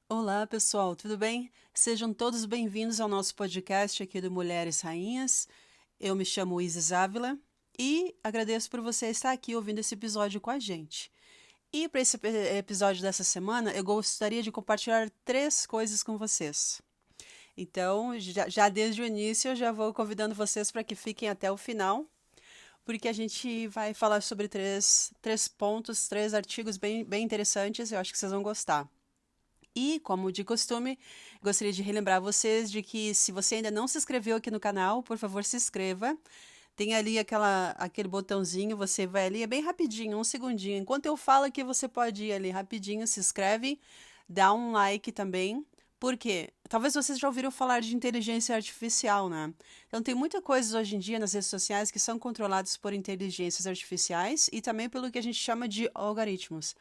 Olá, pessoal, tudo bem? Sejam todos bem-vindos ao nosso podcast aqui do Mulheres Rainhas. Eu me chamo Isis Ávila e agradeço por você estar aqui ouvindo esse episódio com a gente. E para esse episódio dessa semana, eu gostaria de compartilhar três coisas com vocês. Então, já desde o início, eu já vou convidando vocês para que fiquem até o final, porque a gente vai falar sobre três pontos, três artigos bem interessantes, eu acho que vocês vão gostar. E, como de costume, gostaria de relembrar vocês de que se você ainda não se inscreveu aqui no canal, por favor, se inscreva. Tem ali aquele botãozinho, você vai ali, é bem rapidinho, um segundinho. Enquanto eu falo aqui, você pode ir ali rapidinho, se inscreve, dá um like também. Por quê? Talvez vocês já ouviram falar de inteligência artificial, né? Então, tem muita coisa hoje em dia nas redes sociais que são controladas por inteligências artificiais e também pelo que a gente chama de algoritmos.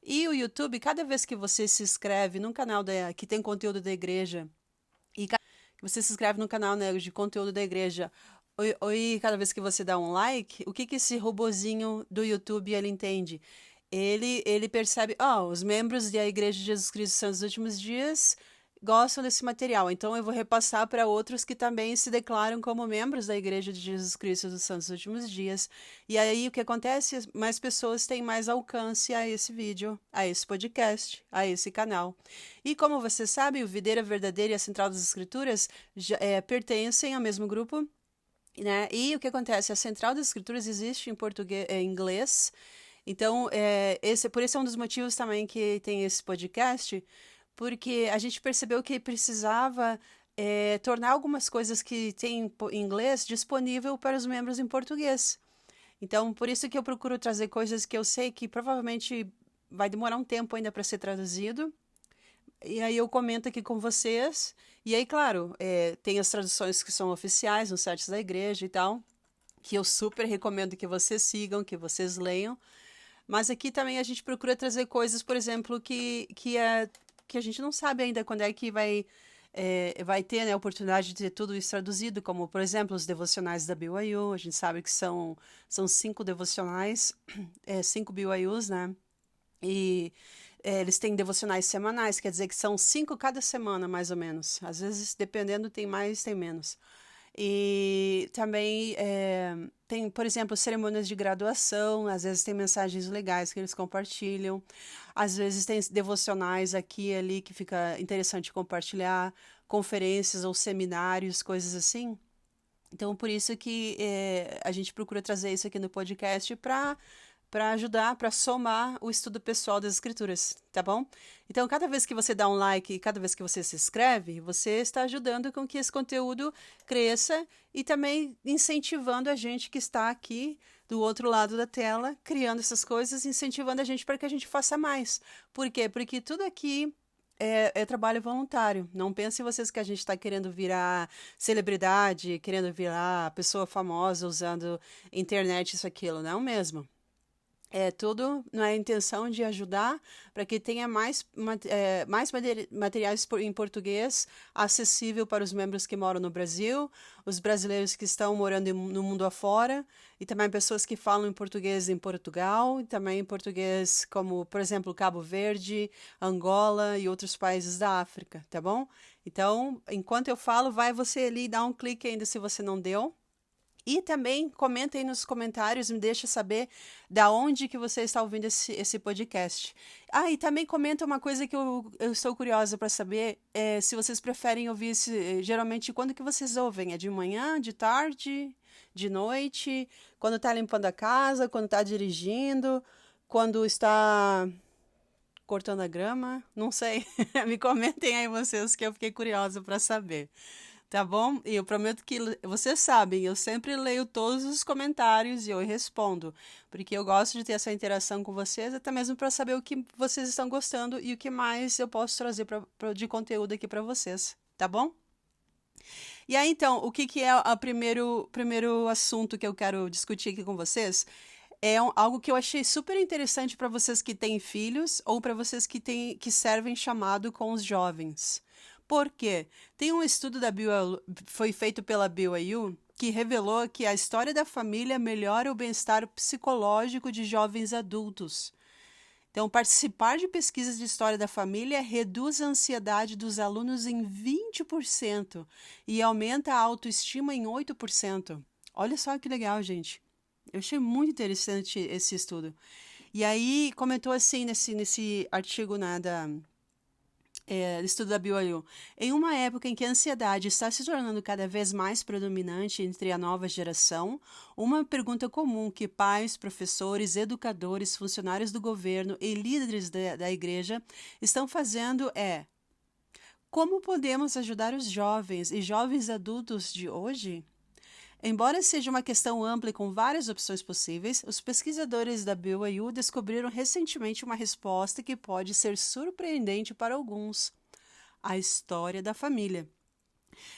E o YouTube, cada vez que você se inscreve num canal que tem conteúdo da igreja, e que você se inscreve no canal, né, de conteúdo da igreja, e cada vez que você dá um like, o que que esse robozinho do YouTube ele entende? Ele percebe, os membros da Igreja de Jesus Cristo Santos dos Últimos Dias gostam desse material, então eu vou repassar para outros que também se declaram como membros da Igreja de Jesus Cristo dos Santos dos Últimos Dias. E aí o que acontece? Mais pessoas têm mais alcance a esse vídeo, a esse podcast, a esse canal. E como você sabe, o Videira Verdadeira e a Central das Escrituras pertencem ao mesmo grupo, né? E o que acontece? A Central das Escrituras existe em português, em inglês. Então, por esse é um dos motivos também que tem esse podcast, porque a gente percebeu que precisava tornar algumas coisas que tem em inglês disponível para os membros em português. Então, por isso que eu procuro trazer coisas que eu sei que provavelmente vai demorar um tempo ainda para ser traduzido. E aí eu comento aqui com vocês. E aí, claro, tem as traduções que são oficiais nos sites da igreja e tal, que eu super recomendo que vocês sigam, que vocês leiam. Mas aqui também a gente procura trazer coisas, por exemplo, que a gente não sabe ainda quando é que vai ter, né, a oportunidade de ter tudo isso traduzido, como, por exemplo, os devocionais da BYU. A gente sabe que são 5 devocionais, 5 BYUs, né? E eles têm devocionais semanais, quer dizer que são 5 cada semana, mais ou menos. Às vezes, dependendo, tem mais, tem menos. E também tem, por exemplo, cerimônias de graduação, às vezes tem mensagens legais que eles compartilham, às vezes tem devocionais aqui e ali que fica interessante compartilhar, conferências ou seminários, coisas assim. Então, por isso que a gente procura trazer isso aqui no podcast para ajudar, para somar o estudo pessoal das escrituras, tá bom? Então, cada vez que você dá um like e cada vez que você se inscreve, você está ajudando com que esse conteúdo cresça e também incentivando a gente que está aqui do outro lado da tela, criando essas coisas, incentivando a gente para que a gente faça mais. Por quê? Porque tudo aqui é trabalho voluntário. Não pensem vocês que a gente está querendo virar celebridade, querendo virar pessoa famosa usando internet, isso, aquilo. Não mesmo. É tudo na intenção de ajudar para que tenha mais materiais em português acessível para os membros que moram no Brasil, os brasileiros que estão morando no mundo afora, e também pessoas que falam em português em Portugal, e também em português como, por exemplo, Cabo Verde, Angola e outros países da África, tá bom? Então, enquanto eu falo, vai você ali dar um clique ainda se você não deu. E também comenta aí nos comentários, me deixa saber da onde que você está ouvindo esse podcast. Ah, e também comenta uma coisa que eu estou curiosa para saber, se vocês preferem ouvir geralmente quando que vocês ouvem? É de manhã, de tarde, de noite, quando está limpando a casa, quando está dirigindo, quando está cortando a grama? Não sei. Me comentem aí vocês que eu fiquei curiosa para saber. Tá bom? E eu prometo que vocês sabem, eu sempre leio todos os comentários e eu respondo, porque eu gosto de ter essa interação com vocês, até mesmo para saber o que vocês estão gostando e o que mais eu posso trazer de conteúdo aqui para vocês, tá bom? E aí, então, o que é o primeiro assunto que eu quero discutir aqui com vocês? É algo que eu achei super interessante para vocês que têm filhos ou para vocês que servem chamado com os jovens. Por quê? Tem um estudo foi feito pela BYU que revelou que a história da família melhora o bem-estar psicológico de jovens adultos. Então, participar de pesquisas de história da família reduz a ansiedade dos alunos em 20% e aumenta a autoestima em 8%. Olha só que legal, gente. Eu achei muito interessante esse estudo. E aí, comentou assim nesse artigo, né, do estudo da BYU. Em uma época em que a ansiedade está se tornando cada vez mais predominante entre a nova geração, uma pergunta comum que pais, professores, educadores, funcionários do governo e líderes da igreja estão fazendo é: como podemos ajudar os jovens e jovens adultos de hoje? Embora seja uma questão ampla e com várias opções possíveis, os pesquisadores da BYU descobriram recentemente uma resposta que pode ser surpreendente para alguns: a história da família.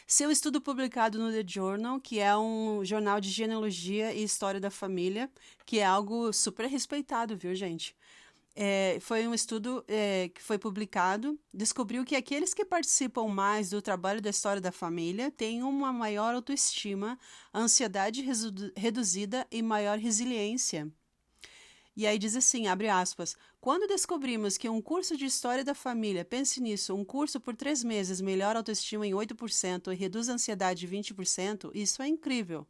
Seu estudo publicado no The Journal, que é um jornal de genealogia e história da família, que é algo super respeitado, viu, gente? Foi um estudo que foi publicado, descobriu que aqueles que participam mais do trabalho da história da família têm uma maior autoestima, ansiedade reduzida e maior resiliência. E aí diz assim, abre aspas, quando descobrimos que um curso de história da família, pense nisso, um curso por 3 meses melhora a autoestima em 8% e reduz a ansiedade em 20%, isso é incrível.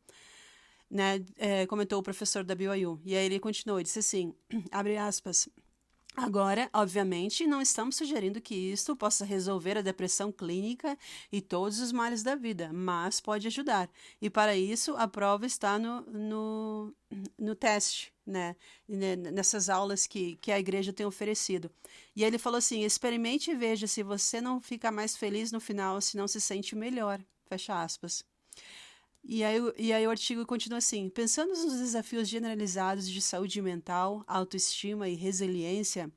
Né? Comentou o professor da BYU. E aí ele continuou, disse assim, abre aspas, agora, obviamente, não estamos sugerindo que isto possa resolver a depressão clínica e todos os males da vida, mas pode ajudar. E para isso, a prova está no teste, né? Nessas aulas que a igreja tem oferecido. E ele falou assim: experimente e veja se você não fica mais feliz no final, se não se sente melhor. Fecha aspas. E aí o artigo continua assim: pensando nos desafios generalizados de saúde mental, autoestima e resiliência,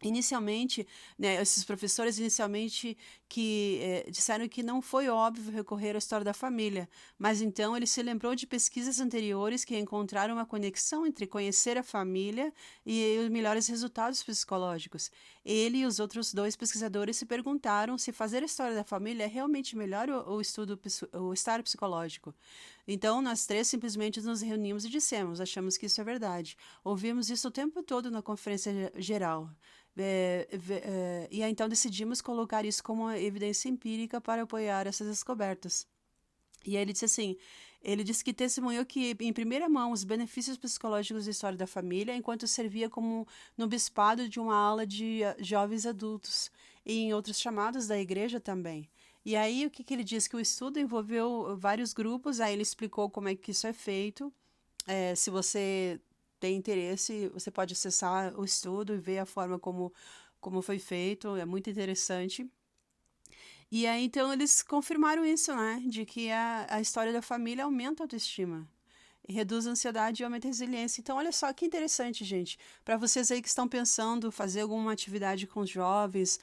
inicialmente, né, esses professores inicialmente disseram que não foi óbvio recorrer à história da família, mas então ele se lembrou de pesquisas anteriores que encontraram uma conexão entre conhecer a família e os melhores resultados psicológicos. Ele e os outros 2 pesquisadores se perguntaram se fazer a história da família é realmente melhor o estar psicológico. Então, nós 3 simplesmente nos reunimos e dissemos, achamos que isso é verdade. Ouvimos isso o tempo todo na conferência geral. E aí, então decidimos colocar isso como uma evidência empírica para apoiar essas descobertas. E aí ele disse assim, ele disse que testemunhou que, em primeira mão, os benefícios psicológicos da história da família, enquanto servia como no bispado de uma aula de jovens adultos e em outros chamados da igreja também. E aí o que ele disse? Que o estudo envolveu vários grupos, aí ele explicou como é que isso é feito. Se você tem interesse, você pode acessar o estudo e ver a forma como foi feito, é muito interessante. E aí, então, eles confirmaram isso, né? De que a história da família aumenta a autoestima, reduz a ansiedade e aumenta a resiliência. Então, olha só que interessante, gente. Para vocês aí que estão pensando fazer alguma atividade com os jovens,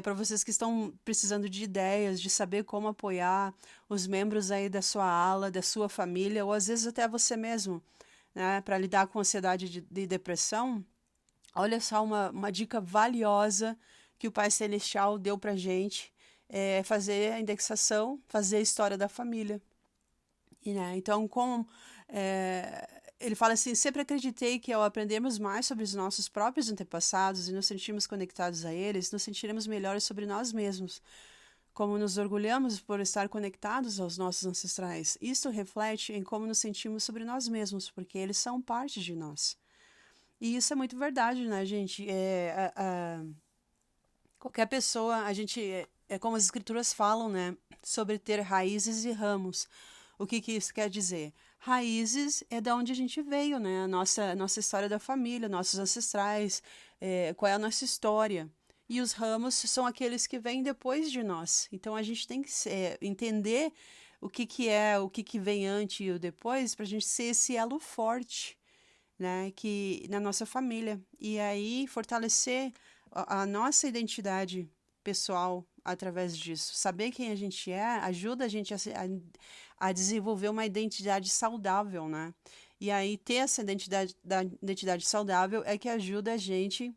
para vocês que estão precisando de ideias, de saber como apoiar os membros aí da sua ala, da sua família, ou às vezes até você mesmo, né, para lidar com ansiedade de depressão, olha só uma dica valiosa que o Pai Celestial deu para gente, fazer a indexação, fazer a história da família. E, né, então, ele fala assim, sempre acreditei que ao aprendermos mais sobre os nossos próprios antepassados e nos sentirmos conectados a eles, nos sentiremos melhores sobre nós mesmos. Como nos orgulhamos por estar conectados aos nossos ancestrais. Isso reflete em como nos sentimos sobre nós mesmos, porque eles são parte de nós. E isso é muito verdade, né, gente? Qualquer pessoa, é como as escrituras falam, né, sobre ter raízes e ramos. O que isso quer dizer? Raízes é da onde a gente veio, né? A nossa história da família, nossos ancestrais, qual é a nossa história. E os ramos são aqueles que vêm depois de nós. Então a gente tem que entender o que vem antes e o depois, para a gente ser esse elo forte, né, que na nossa família. E aí fortalecer a nossa identidade pessoal através disso. Saber quem a gente é ajuda a gente a desenvolver uma identidade saudável, né? E aí ter essa identidade saudável é que ajuda a gente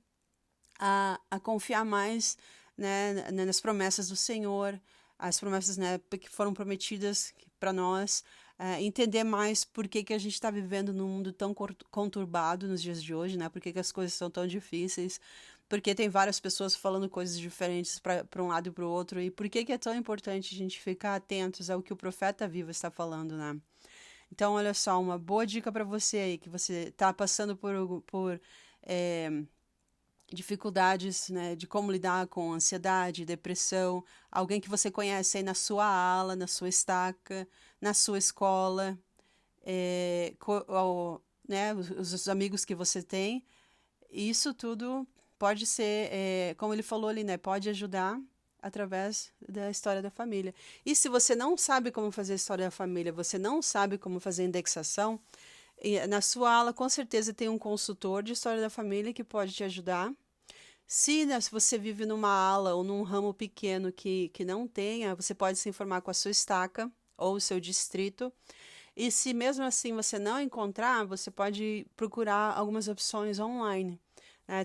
a confiar mais, né, nas promessas do Senhor, as promessas, né, que foram prometidas para nós, entender mais por que que a gente está vivendo num mundo tão conturbado nos dias de hoje, né? Por que que as coisas são tão difíceis, porque tem várias pessoas falando coisas diferentes para um lado e para o outro, e por que que é tão importante a gente ficar atentos ao que o profeta vivo está falando, né? Então, olha só, uma boa dica para você aí, que você está passando por é, dificuldades, né, de como lidar com ansiedade, depressão, alguém que você conhece aí na sua ala, na sua estaca, na sua escola, né, os amigos que você tem, isso tudo pode ser, como ele falou ali, né, pode ajudar através da história da família. E se você não sabe como fazer a história da família, você não sabe como fazer indexação, na sua ala com certeza tem um consultor de história da família que pode te ajudar. Se, né, se você vive numa ala ou num ramo pequeno que não tenha, você pode se informar com a sua estaca ou o seu distrito. E se mesmo assim você não encontrar, você pode procurar algumas opções online.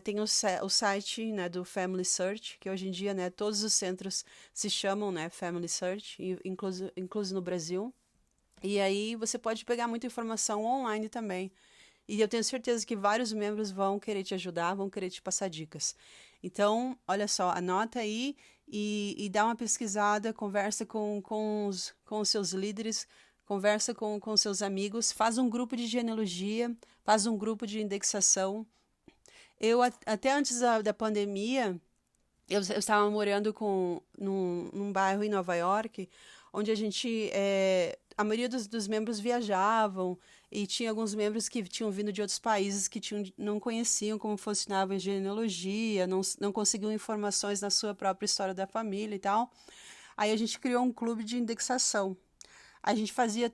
Tem o site, né, do Family Search, que hoje em dia, né, todos os centros se chamam, né, Family Search, incluso no Brasil. E aí você pode pegar muita informação online também. E eu tenho certeza que vários membros vão querer te ajudar, vão querer te passar dicas. Então, olha só, anota aí e dá uma pesquisada, conversa com os seus líderes, conversa com os seus amigos, faz um grupo de genealogia, faz um grupo de indexação. Eu, até antes da pandemia, eu estava morando num bairro em Nova York, onde a maioria dos membros viajavam, e tinha alguns membros que tinham vindo de outros países que não conheciam como funcionava a genealogia, não conseguiam informações na sua própria história da família e tal. Aí a gente criou um clube de indexação. A gente fazia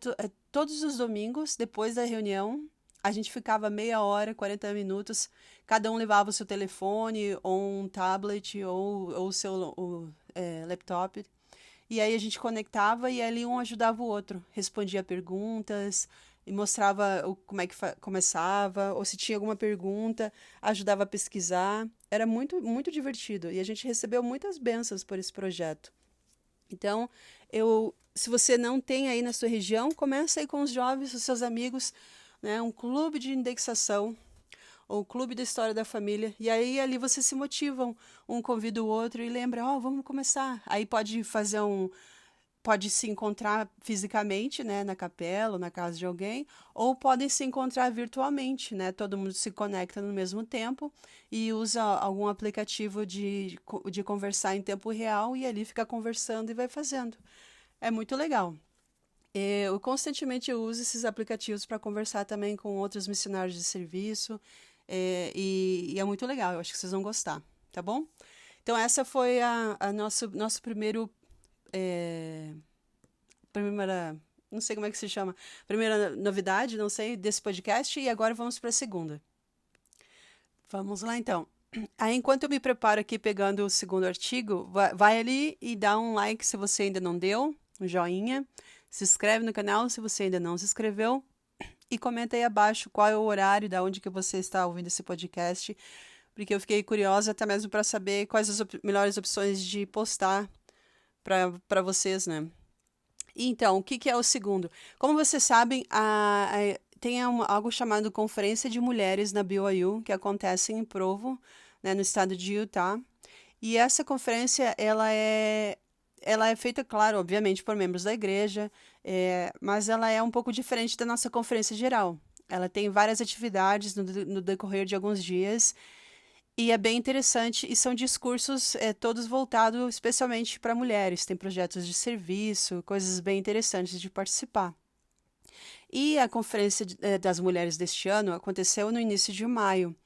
todos os domingos, depois da reunião, a gente ficava meia hora, 40 minutos, cada um levava o seu telefone, ou um tablet, ou o seu laptop. E aí a gente conectava e ali um ajudava o outro, respondia perguntas e mostrava como é que começava, ou se tinha alguma pergunta, ajudava a pesquisar. Era muito, muito divertido e a gente recebeu muitas bênçãos por esse projeto. Então, se você não tem aí na sua região, começa aí com os jovens, os seus amigos, né, um clube de indexação ou clube da história da família, e aí ali vocês se motivam, um convida o outro e lembra, vamos começar. Aí pode se encontrar fisicamente, né, na capela ou na casa de alguém, ou podem se encontrar virtualmente, né, todo mundo se conecta no mesmo tempo e usa algum aplicativo de conversar em tempo real e ali fica conversando e vai fazendo. É muito legal. Eu constantemente uso esses aplicativos para conversar também com outros missionários de serviço, e é muito legal, eu acho que vocês vão gostar, tá bom? Então essa foi a nosso primeiro, primeira, não sei como é que se chama, primeira novidade, não sei, desse podcast, e agora vamos para a segunda. Vamos lá então. Aí, enquanto eu me preparo aqui pegando o segundo artigo, vai ali e dá um like se você ainda não deu, um joinha, se inscreve no canal se você ainda não se inscreveu e comenta aí abaixo qual é o horário, da onde que você está ouvindo esse podcast, porque eu fiquei curiosa até mesmo para saber quais as melhores opções de postar para vocês, né? Então, o que é o segundo? Como vocês sabem, tem algo chamado Conferência de Mulheres na BYU, que acontece em Provo, né, no estado de Utah. E essa conferência, ela é feita, claro, obviamente, por membros da igreja, mas ela é um pouco diferente da nossa conferência geral. Ela tem várias atividades no decorrer de alguns dias, e é bem interessante, e são discursos todos voltados especialmente para mulheres. Tem projetos de serviço, coisas bem interessantes de participar. E a Conferência das Mulheres deste ano aconteceu no início de maio.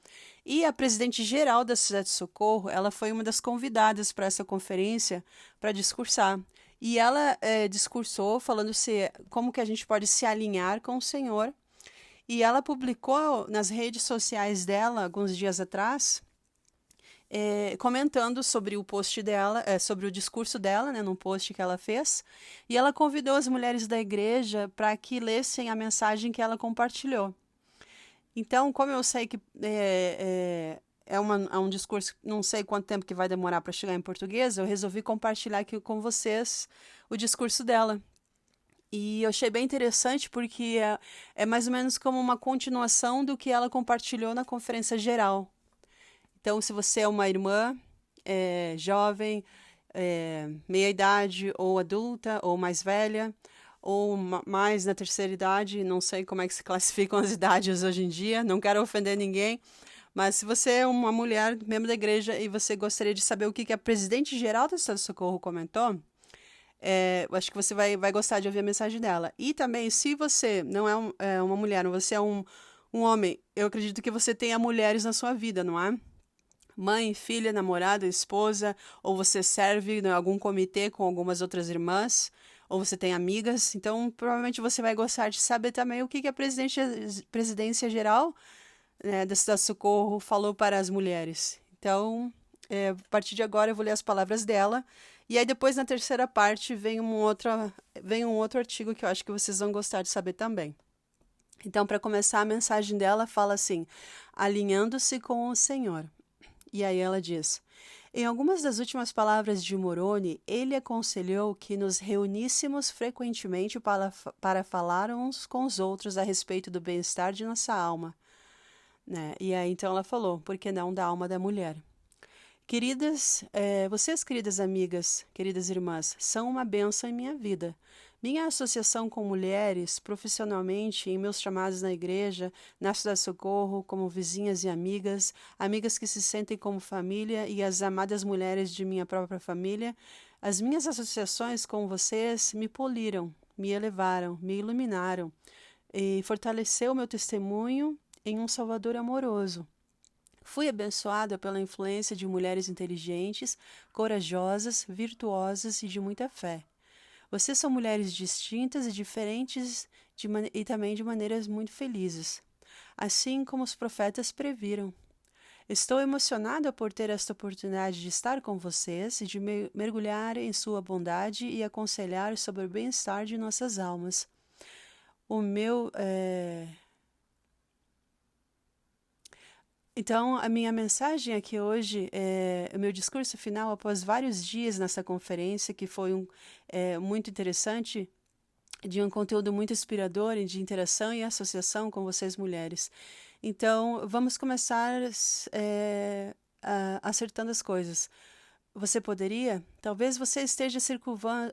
E a presidente geral da Cidade de Socorro, ela foi uma das convidadas para essa conferência para discursar. E ela discursou falando como que a gente pode se alinhar com o Senhor. E ela publicou nas redes sociais dela, alguns dias atrás, comentando sobre o post dela, sobre o discurso dela, né, num post que ela fez, e ela convidou as mulheres da igreja para que lessem a mensagem que ela compartilhou. Então, como eu sei que é um discurso, não sei quanto tempo que vai demorar para chegar em português, eu resolvi compartilhar aqui com vocês o discurso dela. E eu achei bem interessante porque é mais ou menos como uma continuação do que ela compartilhou na conferência geral. Então, se você é uma irmã jovem, meia idade, ou adulta, ou mais velha, ou mais na terceira idade, não sei como é que se classificam as idades hoje em dia, não quero ofender ninguém, mas se você é uma mulher, membro da igreja, e você gostaria de saber o que a presidente geral do Estado de Socorro comentou, eu acho que você vai gostar de ouvir a mensagem dela. E também, se você não é uma mulher, você é um homem, eu acredito que você tenha mulheres na sua vida, não é? Mãe, filha, namorada, esposa, ou você serve em algum comitê com algumas outras irmãs, ou você tem amigas, então provavelmente você vai gostar de saber também o que a presidência geral, da Cidade Socorro falou para as mulheres. Então, a partir de agora eu vou ler as palavras dela, e aí depois na terceira parte vem um outro artigo que eu acho que vocês vão gostar de saber também. Então, para começar, a mensagem dela fala assim: alinhando-se com o Senhor. E aí ela diz: em algumas das últimas palavras de Moroni, ele aconselhou que nos reuníssemos frequentemente para falar uns com os outros a respeito do bem-estar de nossa alma. Né? E aí então ela falou: por que não da alma da mulher? Queridas, vocês, queridas amigas, queridas irmãs, são uma bênção em minha vida. Minha associação com mulheres, profissionalmente, em meus chamados na igreja, na Cidade Socorro, como vizinhas e amigas, amigas que se sentem como família e as amadas mulheres de minha própria família, as minhas associações com vocês me poliram, me elevaram, me iluminaram e fortaleceu meu testemunho em um Salvador amoroso. Fui abençoada pela influência de mulheres inteligentes, corajosas, virtuosas e de muita fé. Vocês são mulheres distintas e diferentes e também de maneiras muito felizes, assim como os profetas previram. Estou emocionada por ter esta oportunidade de estar com vocês e de mergulhar em sua bondade e aconselhar sobre o bem-estar de nossas almas. Então, a minha mensagem aqui hoje, o meu discurso final, após vários dias nessa conferência, que foi muito interessante, de um conteúdo muito inspirador e de interação e associação com vocês mulheres. Então, vamos começar acertando as coisas. Você poderia? Talvez você esteja se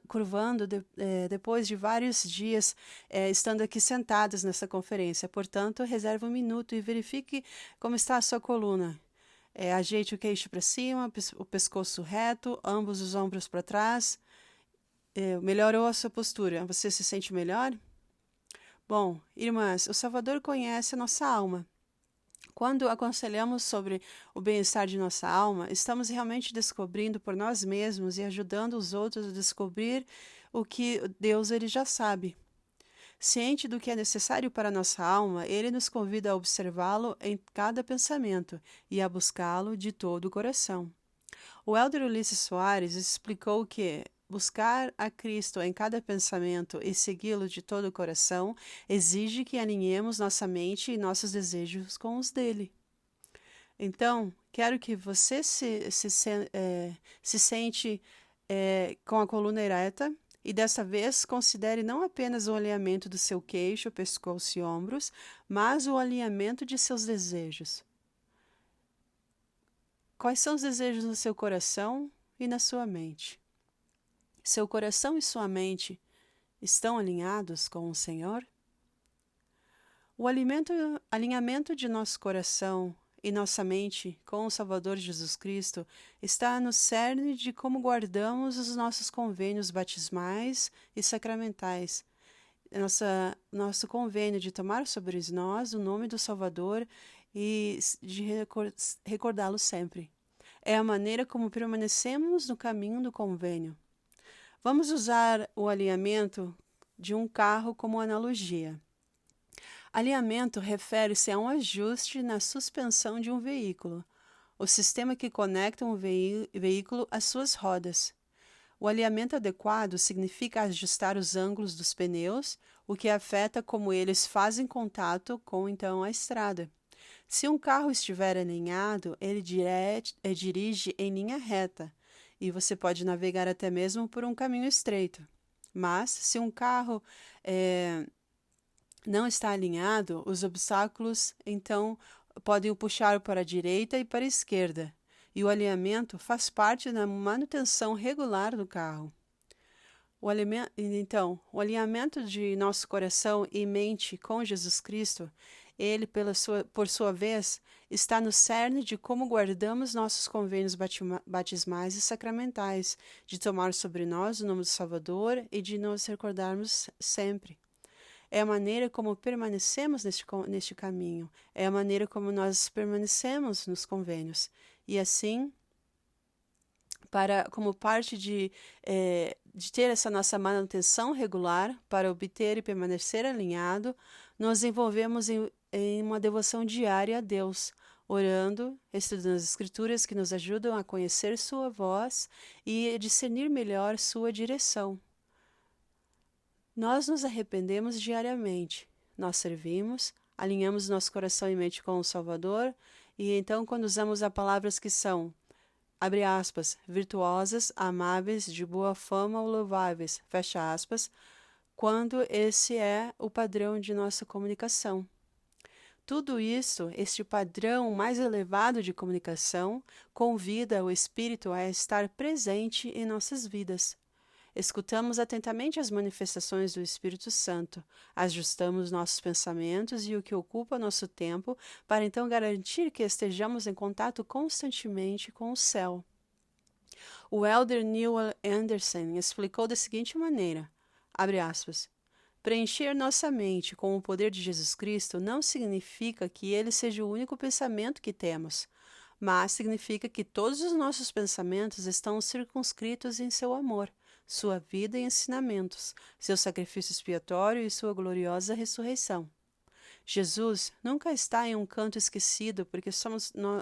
curvando depois de vários dias estando aqui sentadas nessa conferência. Portanto, reserve um minuto e verifique como está a sua coluna. Ajeite o queixo para cima, o pescoço reto, ambos os ombros para trás. Melhorou a sua postura. Você se sente melhor? Bom, irmãs, o Salvador conhece a nossa alma. Quando aconselhamos sobre o bem-estar de nossa alma, estamos realmente descobrindo por nós mesmos e ajudando os outros a descobrir o que Deus ele já sabe. Ciente do que é necessário para nossa alma, ele nos convida a observá-lo em cada pensamento e a buscá-lo de todo o coração. O elder Ulisses Soares explicou que buscar a Cristo em cada pensamento e segui-lo de todo o coração exige que alinhemos nossa mente e nossos desejos com os dele. Então, quero que você se sente com a coluna ereta e dessa vez considere não apenas o alinhamento do seu queixo, pescoço e ombros, mas o alinhamento de seus desejos. Quais são os desejos no seu coração e na sua mente? Seu coração e sua mente estão alinhados com o Senhor? O alinhamento de nosso coração e nossa mente com o Salvador Jesus Cristo está no cerne de como guardamos os nossos convênios batismais e sacramentais. Nosso convênio de tomar sobre nós o nome do Salvador e de recordá-lo sempre. É a maneira como permanecemos no caminho do convênio. Vamos usar o alinhamento de um carro como analogia. Alinhamento refere-se a um ajuste na suspensão de um veículo, o sistema que conecta um veículo às suas rodas. O alinhamento adequado significa ajustar os ângulos dos pneus, o que afeta como eles fazem contato com então a estrada. Se um carro estiver alinhado, ele dirige em linha reta, e você pode navegar até mesmo por um caminho estreito. Mas, se um carro não está alinhado, os obstáculos, então, podem o puxar para a direita e para a esquerda. E o alinhamento faz parte da manutenção regular do carro. Então, o alinhamento de nosso coração e mente com Jesus Cristo, ele, por sua vez, está no cerne de como guardamos nossos convênios batismais e sacramentais, de tomar sobre nós o nome do Salvador e de nos recordarmos sempre. É a maneira como permanecemos neste caminho, é a maneira como nós permanecemos nos convênios. E assim, como parte de ter essa nossa manutenção regular, para obter e permanecer alinhado, nos envolvemos em uma devoção diária a Deus, orando, estudando as Escrituras que nos ajudam a conhecer Sua voz e discernir melhor Sua direção. Nós nos arrependemos diariamente, nós servimos, alinhamos nosso coração e mente com o Salvador, e então quando usamos as palavras que são, abre aspas, virtuosas, amáveis, de boa fama ou louváveis, fecha aspas, quando esse é o padrão de nossa comunicação. Tudo isso, este padrão mais elevado de comunicação, convida o Espírito a estar presente em nossas vidas. Escutamos atentamente as manifestações do Espírito Santo, ajustamos nossos pensamentos e o que ocupa nosso tempo para então garantir que estejamos em contato constantemente com o céu. O elder Neil Anderson explicou da seguinte maneira, abre aspas, preencher nossa mente com o poder de Jesus Cristo não significa que ele seja o único pensamento que temos, mas significa que todos os nossos pensamentos estão circunscritos em seu amor, sua vida e ensinamentos, seu sacrifício expiatório e sua gloriosa ressurreição. Jesus nunca está em um canto esquecido porque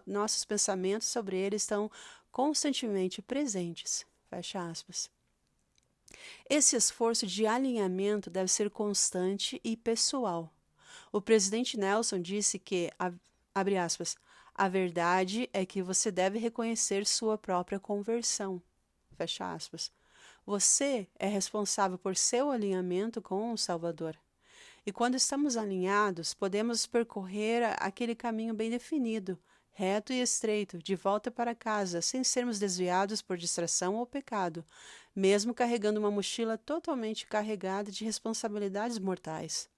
nossos pensamentos sobre ele estão constantemente presentes. Fecha aspas. Esse esforço de alinhamento deve ser constante e pessoal. O presidente Nelson disse que, abre aspas, a verdade é que você deve reconhecer sua própria conversão. Fecha aspas. Você é responsável por seu alinhamento com o Salvador. E quando estamos alinhados, podemos percorrer aquele caminho bem definido, reto e estreito, de volta para casa, sem sermos desviados por distração ou pecado, mesmo carregando uma mochila totalmente carregada de responsabilidades mortais.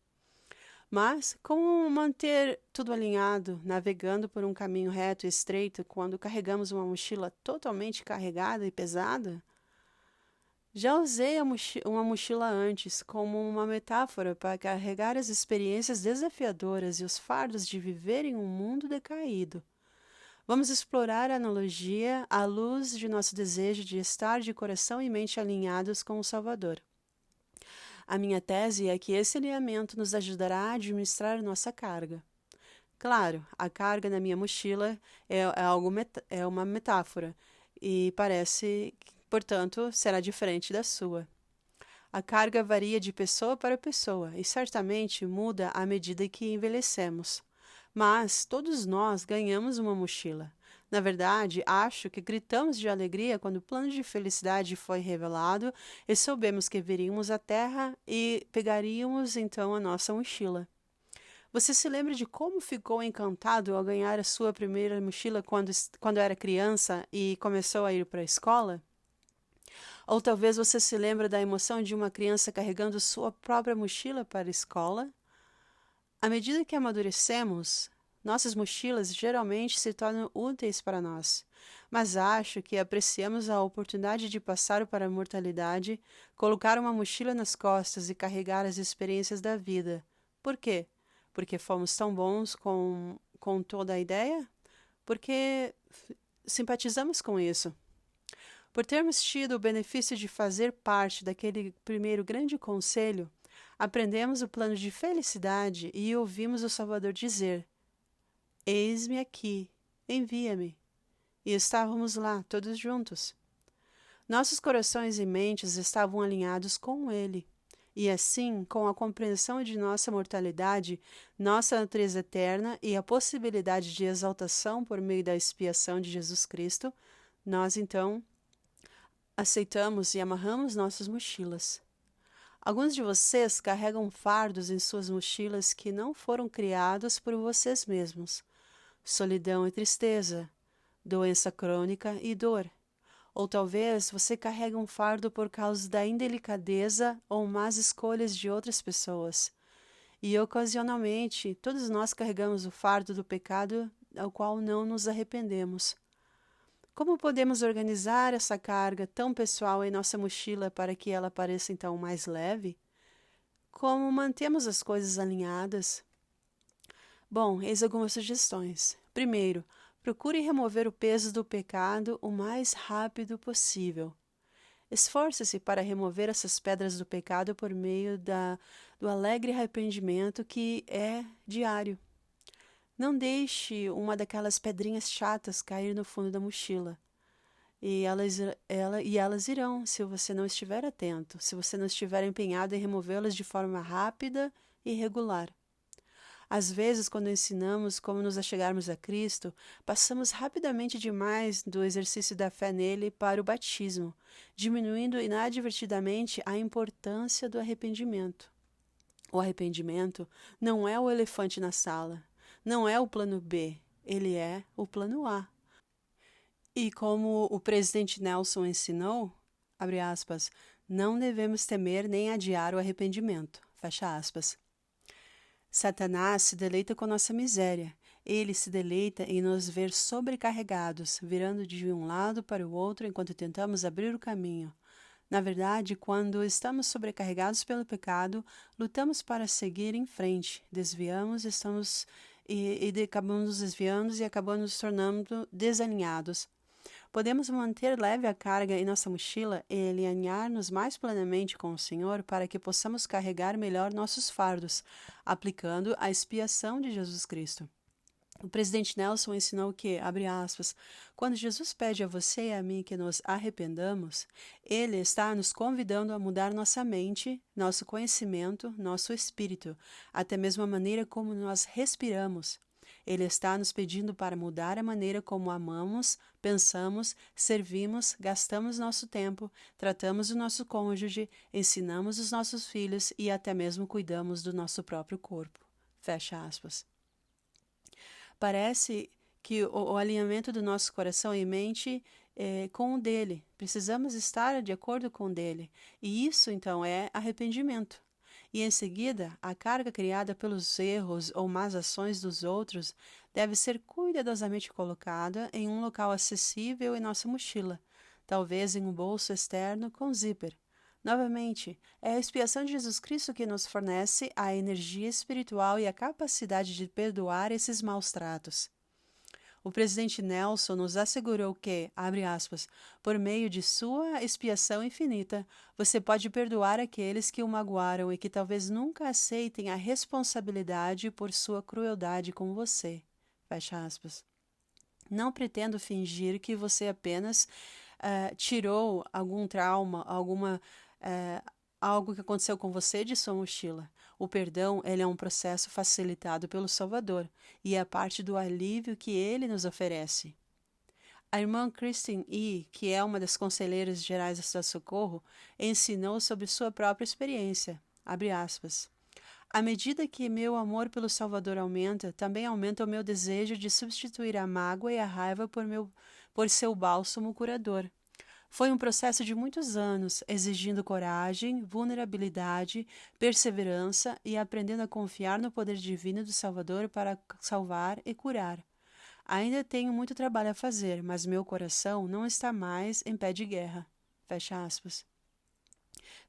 Mas como manter tudo alinhado, navegando por um caminho reto e estreito, quando carregamos uma mochila totalmente carregada e pesada? Já usei uma mochila antes como uma metáfora para carregar as experiências desafiadoras e os fardos de viver em um mundo decaído. Vamos explorar a analogia à luz de nosso desejo de estar de coração e mente alinhados com o Salvador. A minha tese é que esse alinhamento nos ajudará a administrar nossa carga. Claro, a carga na minha mochila é uma metáfora e parece portanto, será diferente da sua. A carga varia de pessoa para pessoa e certamente muda à medida que envelhecemos. Mas todos nós ganhamos uma mochila. Na verdade, acho que gritamos de alegria quando o plano de felicidade foi revelado e soubemos que viríamos à Terra e pegaríamos então a nossa mochila. Você se lembra de como ficou encantado ao ganhar a sua primeira mochila quando era criança e começou a ir para a escola? Ou talvez você se lembre da emoção de uma criança carregando sua própria mochila para a escola? À medida que amadurecemos, nossas mochilas geralmente se tornam úteis para nós, mas acho que apreciamos a oportunidade de passar para a mortalidade, colocar uma mochila nas costas e carregar as experiências da vida. Por quê? Porque fomos tão bons com toda a ideia? Porque simpatizamos com isso. Por termos tido o benefício de fazer parte daquele primeiro grande conselho, aprendemos o plano de felicidade e ouvimos o Salvador dizer, eis-me aqui, envia-me. E estávamos lá, todos juntos. Nossos corações e mentes estavam alinhados com ele. E assim, com a compreensão de nossa mortalidade, nossa natureza eterna e a possibilidade de exaltação por meio da expiação de Jesus Cristo, nós então aceitamos e amarramos nossas mochilas. Alguns de vocês carregam fardos em suas mochilas que não foram criados por vocês mesmos. Solidão e tristeza, doença crônica e dor. Ou talvez você carregue um fardo por causa da indelicadeza ou más escolhas de outras pessoas. E ocasionalmente, todos nós carregamos o fardo do pecado ao qual não nos arrependemos. Como podemos organizar essa carga tão pessoal em nossa mochila para que ela pareça então mais leve? Como mantemos as coisas alinhadas? Bom, eis algumas sugestões. Primeiro, procure remover o peso do pecado o mais rápido possível. Esforce-se para remover essas pedras do pecado por meio do alegre arrependimento que é diário. Não deixe uma daquelas pedrinhas chatas cair no fundo da mochila. E elas irão, se você não estiver atento, se você não estiver empenhado em removê-las de forma rápida e regular. Às vezes, quando ensinamos como nos achegarmos a Cristo, passamos rapidamente demais do exercício da fé nele para o batismo, diminuindo inadvertidamente a importância do arrependimento. O arrependimento não é o elefante na sala, não é o plano B, ele é o plano A. E como o presidente Nelson ensinou, abre aspas, não devemos temer nem adiar o arrependimento, fecha aspas. Satanás se deleita com nossa miséria. Ele se deleita em nos ver sobrecarregados, virando de um lado para o outro enquanto tentamos abrir o caminho. Na verdade, quando estamos sobrecarregados pelo pecado, lutamos para seguir em frente, acabamos nos desviando e acabamos nos tornando desalinhados. Podemos manter leve a carga em nossa mochila e alinhar-nos mais plenamente com o Senhor para que possamos carregar melhor nossos fardos, aplicando a expiação de Jesus Cristo. O presidente Nelson ensinou que, abre aspas, quando Jesus pede a você e a mim que nos arrependamos, ele está nos convidando a mudar nossa mente, nosso conhecimento, nosso espírito, até mesmo a maneira como nós respiramos. Ele está nos pedindo para mudar a maneira como amamos, pensamos, servimos, gastamos nosso tempo, tratamos o nosso cônjuge, ensinamos os nossos filhos e até mesmo cuidamos do nosso próprio corpo. Fecha aspas. Parece que o alinhamento do nosso coração e mente é com o dele. Precisamos estar de acordo com o dele. E isso, então, é arrependimento. E em seguida, a carga criada pelos erros ou más ações dos outros deve ser cuidadosamente colocada em um local acessível em nossa mochila, talvez em um bolso externo com zíper. Novamente, é a expiação de Jesus Cristo que nos fornece a energia espiritual e a capacidade de perdoar esses maus tratos. O presidente Nelson nos assegurou que, abre aspas, por meio de sua expiação infinita, você pode perdoar aqueles que o magoaram e que talvez nunca aceitem a responsabilidade por sua crueldade com você. Fecha aspas. Não pretendo fingir que você apenas tirou algum trauma, algo que aconteceu com você de sua mochila. O perdão, ele é um processo facilitado pelo Salvador e é parte do alívio que ele nos oferece. A irmã Christine E., que é uma das conselheiras gerais da Socorro, ensinou sobre sua própria experiência. Abre aspas. À medida que meu amor pelo Salvador aumenta, também aumenta o meu desejo de substituir a mágoa e a raiva por seu bálsamo curador. Foi um processo de muitos anos, exigindo coragem, vulnerabilidade, perseverança e aprendendo a confiar no poder divino do Salvador para salvar e curar. Ainda tenho muito trabalho a fazer, mas meu coração não está mais em pé de guerra. Fecha aspas.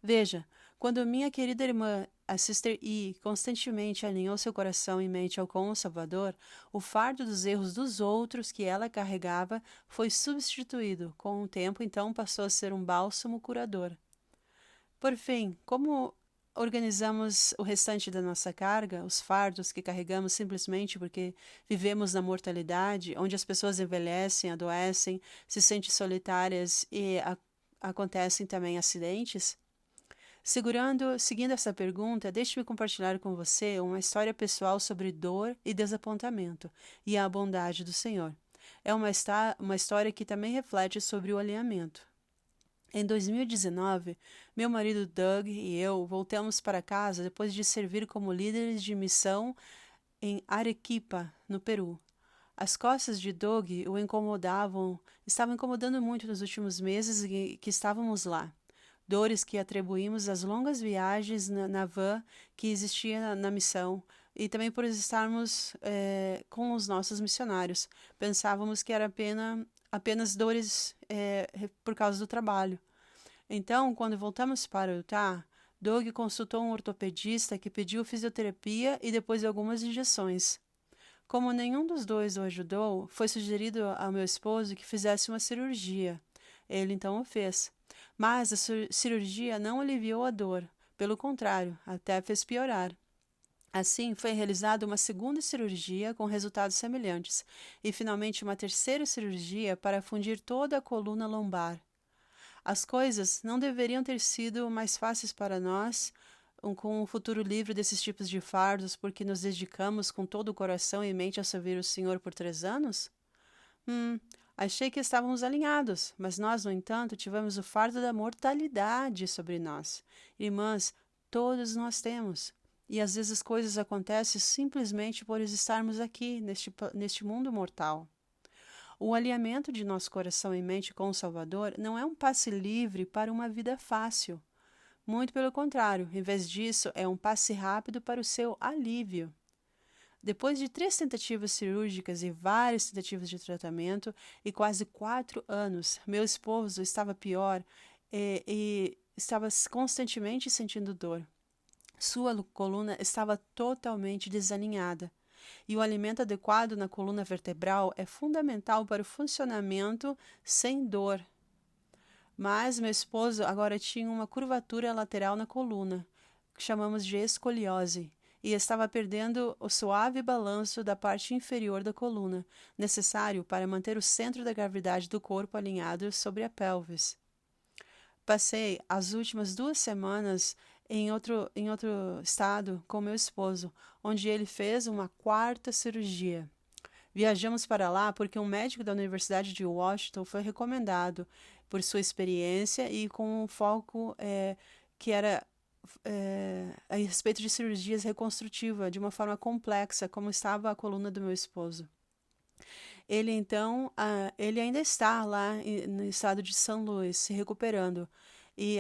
Veja, quando minha querida irmã, a Sister E., constantemente alinhou seu coração e mente ao com o Salvador, o fardo dos erros dos outros que ela carregava foi substituído. Com o tempo, então, passou a ser um bálsamo curador. Por fim, como organizamos o restante da nossa carga, os fardos que carregamos simplesmente porque vivemos na mortalidade, onde as pessoas envelhecem, adoecem, se sentem solitárias e acontecem também acidentes? Seguindo essa pergunta, deixe-me compartilhar com você uma história pessoal sobre dor e desapontamento e a bondade do Senhor. É uma história que também reflete sobre o alinhamento. Em 2019, meu marido Doug e eu voltamos para casa depois de servir como líderes de missão em Arequipa, no Peru. As costas de Doug o incomodavam, estavam incomodando muito nos últimos meses que estávamos lá. Dores que atribuímos às longas viagens na van que existia na missão e também por estarmos com os nossos missionários. Pensávamos que era apenas dores por causa do trabalho. Então, quando voltamos para Utah, Doug consultou um ortopedista que pediu fisioterapia e depois algumas injeções. Como nenhum dos dois o ajudou, foi sugerido ao meu esposo que fizesse uma cirurgia. Ele então o fez. Mas a cirurgia não aliviou a dor. Pelo contrário, até fez piorar. Assim, foi realizada uma segunda cirurgia com resultados semelhantes e, finalmente, uma terceira cirurgia para fundir toda a coluna lombar. As coisas não deveriam ter sido mais fáceis para nós com um futuro livre desses tipos de fardos porque nos dedicamos com todo o coração e mente a servir o Senhor por 3 anos? Achei que estávamos alinhados, mas nós, no entanto, tivemos o fardo da mortalidade sobre nós. Irmãs, todos nós temos. E às vezes coisas acontecem simplesmente por estarmos aqui, neste mundo mortal. O alinhamento de nosso coração e mente com o Salvador não é um passe livre para uma vida fácil. Muito pelo contrário, em vez disso, é um passe rápido para o seu alívio. Depois de 3 tentativas cirúrgicas e várias tentativas de tratamento, e quase 4 anos, meu esposo estava pior e estava constantemente sentindo dor. Sua coluna estava totalmente desalinhada, e o alimento adequado na coluna vertebral é fundamental para o funcionamento sem dor. Mas meu esposo agora tinha uma curvatura lateral na coluna, que chamamos de escoliose, e estava perdendo o suave balanço da parte inferior da coluna, necessário para manter o centro da gravidade do corpo alinhado sobre a pelvis. Passei as últimas 2 semanas em outro estado com meu esposo, onde ele fez uma 4ª cirurgia. Viajamos para lá porque um médico da Universidade de Washington foi recomendado por sua experiência e com um foco que era a respeito de cirurgias reconstrutivas de uma forma complexa, como estava a coluna do meu esposo. Ele então, ele ainda está lá no estado de São Luís, se recuperando, e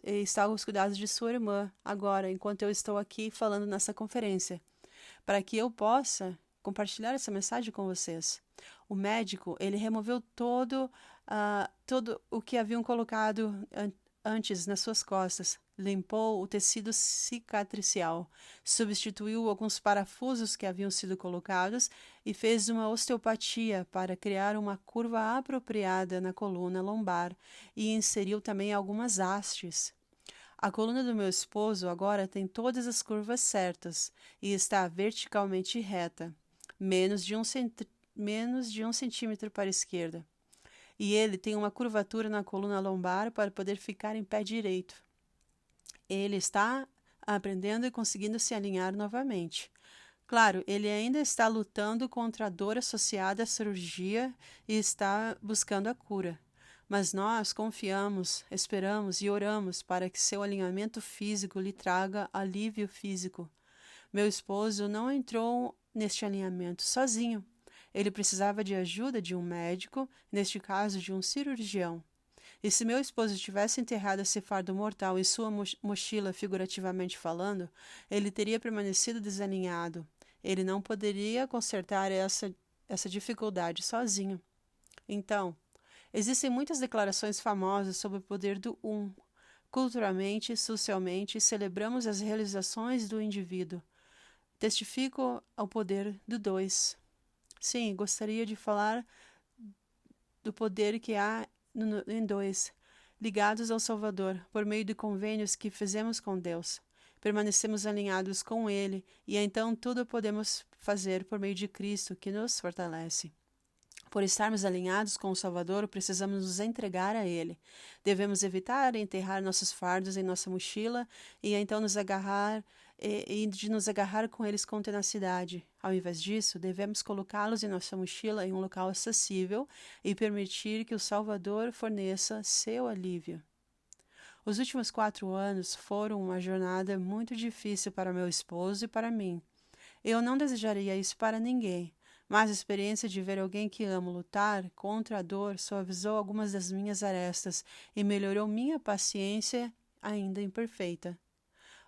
está aos cuidados de sua irmã agora, enquanto eu estou aqui falando nessa conferência, para que eu possa compartilhar essa mensagem com vocês. O médico, ele removeu todo o que haviam colocado antes nas suas costas, limpou o tecido cicatricial, substituiu alguns parafusos que haviam sido colocados e fez uma osteopatia para criar uma curva apropriada na coluna lombar e inseriu também algumas hastes. A coluna do meu esposo agora tem todas as curvas certas e está verticalmente reta, menos de um centímetro para a esquerda. E ele tem uma curvatura na coluna lombar para poder ficar em pé direito. Ele está aprendendo e conseguindo se alinhar novamente. Claro, ele ainda está lutando contra a dor associada à cirurgia e está buscando a cura. Mas nós confiamos, esperamos e oramos para que seu alinhamento físico lhe traga alívio físico. Meu esposo não entrou neste alinhamento sozinho. Ele precisava de ajuda de um médico, neste caso de um cirurgião. E se meu esposo tivesse enterrado esse fardo mortal em sua mochila, figurativamente falando, ele teria permanecido desalinhado. Ele não poderia consertar essa dificuldade sozinho. Então, existem muitas declarações famosas sobre o poder do um. Culturalmente e socialmente, celebramos as realizações do indivíduo. Testifico ao poder do 2. Sim, gostaria de falar do poder que há em 2, ligados ao Salvador, por meio de convênios que fizemos com Deus. Permanecemos alinhados com Ele e então tudo podemos fazer por meio de Cristo, que nos fortalece. Por estarmos alinhados com o Salvador, precisamos nos entregar a Ele. Devemos evitar enterrar nossos fardos em nossa mochila e então nos agarrar e de nos agarrar com eles com tenacidade. Ao invés disso, devemos colocá-los em nossa mochila em um local acessível e permitir que o Salvador forneça seu alívio. Os últimos 4 anos foram uma jornada muito difícil para meu esposo e para mim. Eu não desejaria isso para ninguém, mas a experiência de ver alguém que amo lutar contra a dor suavizou algumas das minhas arestas e melhorou minha paciência ainda imperfeita.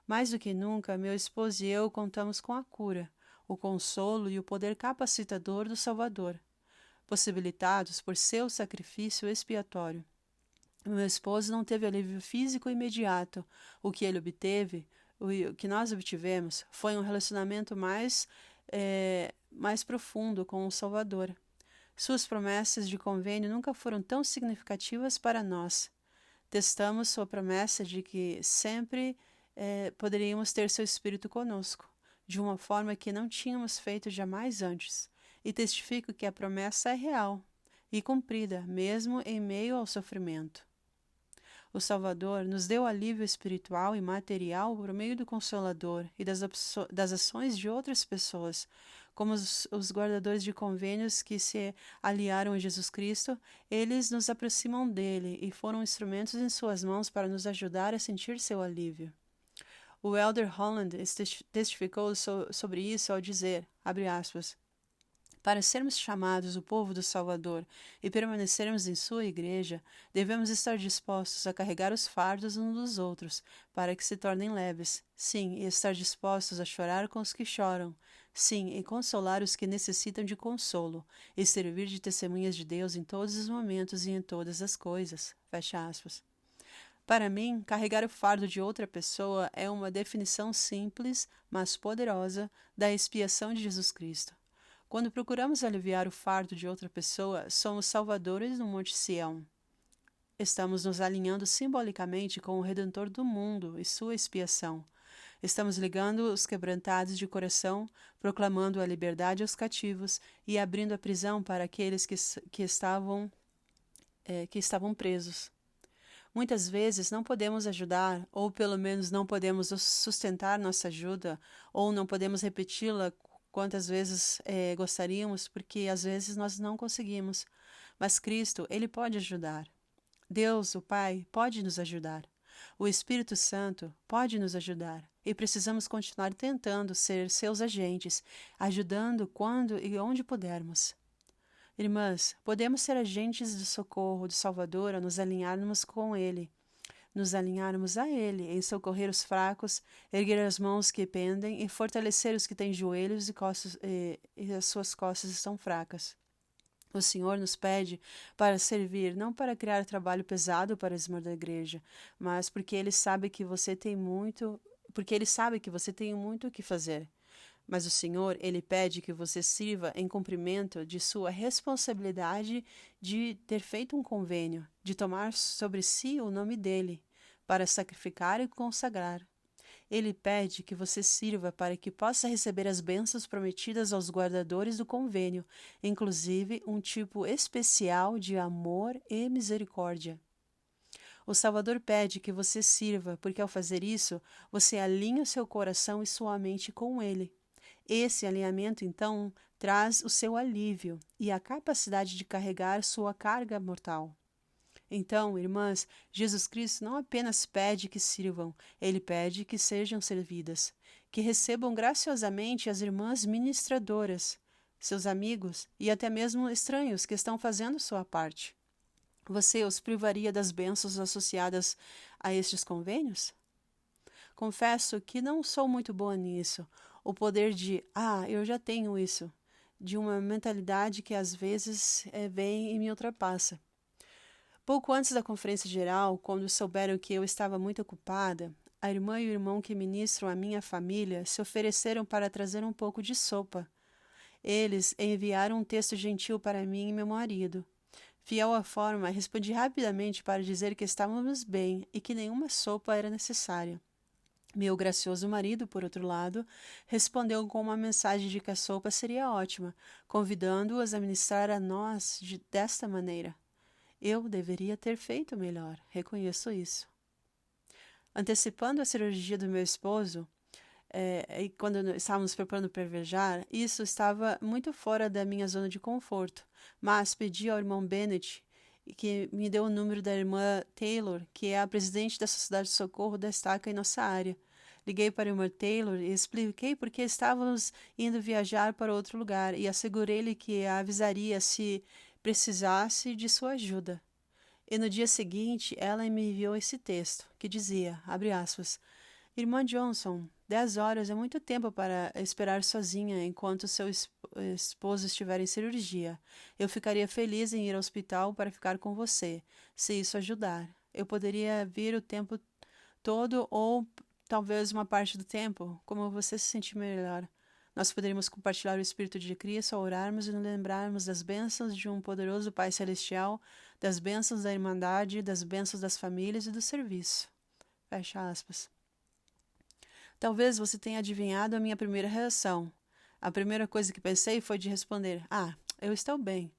Mais do que nunca, meu esposo e eu contamos com a cura, o consolo e o poder capacitador do Salvador, possibilitados por seu sacrifício expiatório. Meu esposo não teve alívio físico imediato. O que ele obteve, o que nós obtivemos, foi um relacionamento mais profundo com o Salvador. Suas promessas de convênio nunca foram tão significativas para nós. Testamos sua promessa de que sempre poderíamos ter seu Espírito conosco, de uma forma que não tínhamos feito jamais antes, e testifico que a promessa é real e cumprida, mesmo em meio ao sofrimento. O Salvador nos deu alívio espiritual e material por meio do Consolador e das ações de outras pessoas, como os guardadores de convênios que se aliaram a Jesus Cristo. Eles nos aproximam dele e foram instrumentos em suas mãos para nos ajudar a sentir seu alívio. O Elder Holland testificou sobre isso ao dizer, abre aspas, para sermos chamados o povo do Salvador e permanecermos em sua igreja, devemos estar dispostos a carregar os fardos uns dos outros, para que se tornem leves. Sim, e estar dispostos a chorar com os que choram. Sim, e consolar os que necessitam de consolo, e servir de testemunhas de Deus em todos os momentos e em todas as coisas. Fecha aspas. Para mim, carregar o fardo de outra pessoa é uma definição simples, mas poderosa, da expiação de Jesus Cristo. Quando procuramos aliviar o fardo de outra pessoa, somos salvadores no Monte Sião. Estamos nos alinhando simbolicamente com o Redentor do mundo e sua expiação. Estamos ligando os quebrantados de coração, proclamando a liberdade aos cativos e abrindo a prisão para aqueles que estavam presos. Muitas vezes não podemos ajudar, ou pelo menos não podemos sustentar nossa ajuda, ou não podemos repeti-la quantas vezes gostaríamos, porque às vezes nós não conseguimos. Mas Cristo, Ele pode ajudar. Deus, o Pai, pode nos ajudar. O Espírito Santo pode nos ajudar. E precisamos continuar tentando ser seus agentes, ajudando quando e onde pudermos. Irmãs, podemos ser agentes de socorro do Salvador ao nos alinharmos com Ele, nos alinharmos a Ele, em socorrer os fracos, erguer as mãos que pendem e fortalecer os que têm joelhos e as suas costas estão fracas. O Senhor nos pede para servir, não para criar trabalho pesado para o esmor da igreja, mas porque Ele sabe que você tem muito o que fazer. Mas o Senhor, Ele pede que você sirva em cumprimento de sua responsabilidade de ter feito um convênio, de tomar sobre si o nome dEle, para sacrificar e consagrar. Ele pede que você sirva para que possa receber as bênçãos prometidas aos guardadores do convênio, inclusive um tipo especial de amor e misericórdia. O Salvador pede que você sirva, porque ao fazer isso, você alinha o seu coração e sua mente com Ele. Esse alinhamento, então, traz o seu alívio e a capacidade de carregar sua carga mortal. Então, irmãs, Jesus Cristo não apenas pede que sirvam, Ele pede que sejam servidas, que recebam graciosamente as irmãs ministradoras, seus amigos e até mesmo estranhos que estão fazendo sua parte. Você os privaria das bênçãos associadas a estes convênios? Confesso que não sou muito boa nisso. O poder de, eu já tenho isso, de uma mentalidade que às vezes vem e me ultrapassa. Pouco antes da conferência geral, quando souberam que eu estava muito ocupada, a irmã e o irmão que ministram a minha família se ofereceram para trazer um pouco de sopa. Eles enviaram um texto gentil para mim e meu marido. Fiel à forma, respondi rapidamente para dizer que estávamos bem e que nenhuma sopa era necessária. Meu gracioso marido, por outro lado, respondeu com uma mensagem de que a sopa seria ótima, convidando-os a ministrar a nós desta maneira. Eu deveria ter feito melhor, reconheço isso. Antecipando a cirurgia do meu esposo, e quando estávamos preparando para viajar, isso estava muito fora da minha zona de conforto. Mas pedi ao irmão Bennett que me deu o número da irmã Taylor, que é a presidente da Sociedade de Socorro da Estaca em nossa área. Liguei para a irmã Taylor e expliquei por que estávamos indo viajar para outro lugar e assegurei-lhe que a avisaria se precisasse de sua ajuda. E no dia seguinte, ela me enviou esse texto, que dizia, abre aspas, Irmã Johnson, 10 horas é muito tempo para esperar sozinha enquanto seu esposo estiver em cirurgia. Eu ficaria feliz em ir ao hospital para ficar com você, se isso ajudar. Eu poderia vir o tempo todo ou talvez uma parte do tempo, como você se sentir melhor. Nós poderíamos compartilhar o Espírito de Cristo ao orarmos e nos lembrarmos das bênçãos de um poderoso Pai Celestial, das bênçãos da Irmandade, das bênçãos das famílias e do serviço. Fecha aspas. Talvez você tenha adivinhado a minha primeira reação. A primeira coisa que pensei foi de responder: eu estou bem.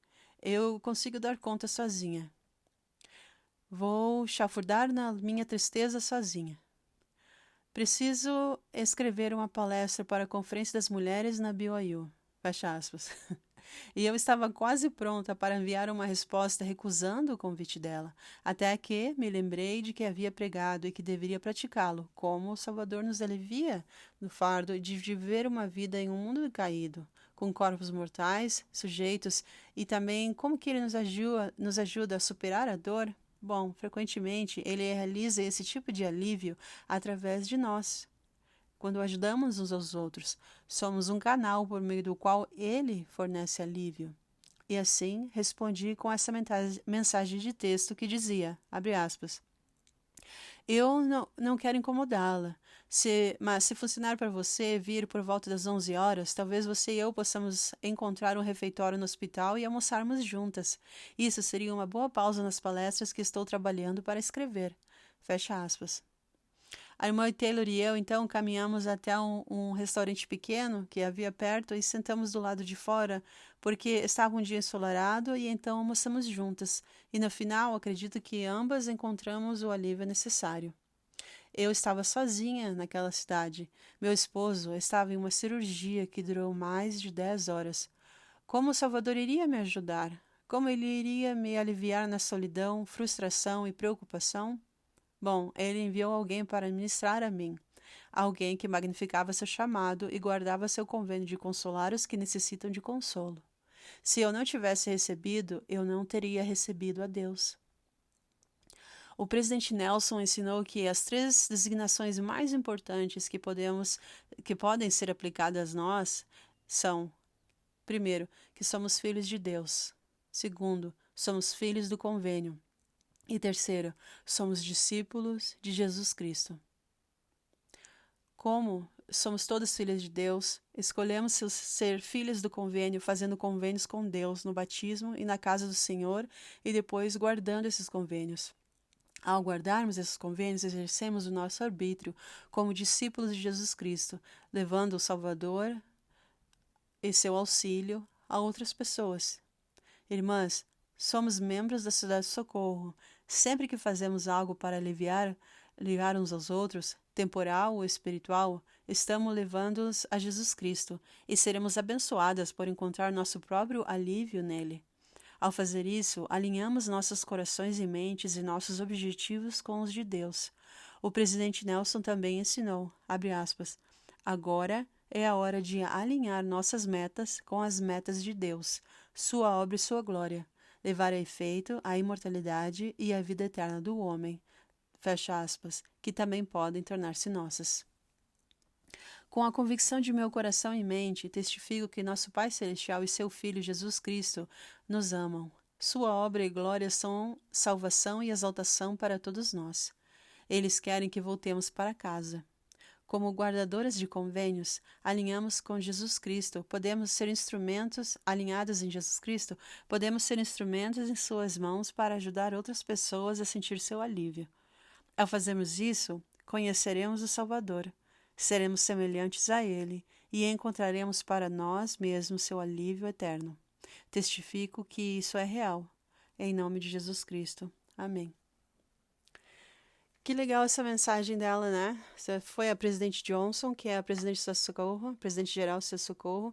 Eu consigo dar conta sozinha. Vou chafurdar na minha tristeza sozinha. Preciso escrever uma palestra para a Conferência das Mulheres na BYU. Fecha aspas. E eu estava quase pronta para enviar uma resposta recusando o convite dela, até que me lembrei de que havia pregado e que deveria praticá-lo, como o Salvador nos alivia do fardo de viver uma vida em um mundo caído, com corpos mortais, sujeitos, e também como que ele nos ajuda a superar a dor. Bom, frequentemente ele realiza esse tipo de alívio através de nós. Quando ajudamos uns aos outros, somos um canal por meio do qual ele fornece alívio. E assim, respondi com essa mensagem de texto que dizia, abre aspas, eu não quero incomodá-la, mas se funcionar para você vir por volta das 11 horas, talvez você e eu possamos encontrar um refeitório no hospital e almoçarmos juntas. Isso seria uma boa pausa nas palestras que estou trabalhando para escrever. Fecha aspas. A irmã Taylor e eu, então, caminhamos até um restaurante pequeno que havia perto e sentamos do lado de fora, porque estava um dia ensolarado e então almoçamos juntas. E no final, acredito que ambas encontramos o alívio necessário. Eu estava sozinha naquela cidade. Meu esposo estava em uma cirurgia que durou mais de 10 horas. Como o Salvador iria me ajudar? Como ele iria me aliviar na solidão, frustração e preocupação? Bom, ele enviou alguém para ministrar a mim, alguém que magnificava seu chamado e guardava seu convênio de consolar os que necessitam de consolo. Se eu não tivesse recebido, eu não teria recebido a Deus. O presidente Nelson ensinou que as 3 designações mais importantes que podem ser aplicadas a nós são: primeiro, que somos filhos de Deus; segundo, somos filhos do convênio; e terceiro, somos discípulos de Jesus Cristo. Como somos todos filhos de Deus, escolhemos ser filhos do convênio, fazendo convênios com Deus no batismo e na casa do Senhor, e depois guardando esses convênios. Ao guardarmos esses convênios, exercemos o nosso arbítrio como discípulos de Jesus Cristo, levando o Salvador e seu auxílio a outras pessoas. Irmãs, somos membros da Sociedade de Socorro. Sempre que fazemos algo para aliviar uns aos outros, temporal ou espiritual, estamos levando-os a Jesus Cristo e seremos abençoadas por encontrar nosso próprio alívio nele. Ao fazer isso, alinhamos nossos corações e mentes e nossos objetivos com os de Deus. O presidente Nelson também ensinou, abre aspas, agora é a hora de alinhar nossas metas com as metas de Deus, sua obra e sua glória, levar a efeito a imortalidade e a vida eterna do homem, fecha aspas, que também podem tornar-se nossas. Com a convicção de meu coração e mente, testifico que nosso Pai Celestial e seu Filho Jesus Cristo nos amam. Sua obra e glória são salvação e exaltação para todos nós. Eles querem que voltemos para casa. Como guardadoras de convênios, alinhamos com Jesus Cristo, podemos ser instrumentos, alinhados em Jesus Cristo, podemos ser instrumentos em suas mãos para ajudar outras pessoas a sentir seu alívio. Ao fazermos isso, conheceremos o Salvador, seremos semelhantes a Ele e encontraremos para nós mesmos seu alívio eterno. Testifico que isso é real. Em nome de Jesus Cristo. Amém. Que legal essa mensagem dela, né? Foi a presidente Johnson, que é a presidente do Socorro, presidente-geral do Socorro,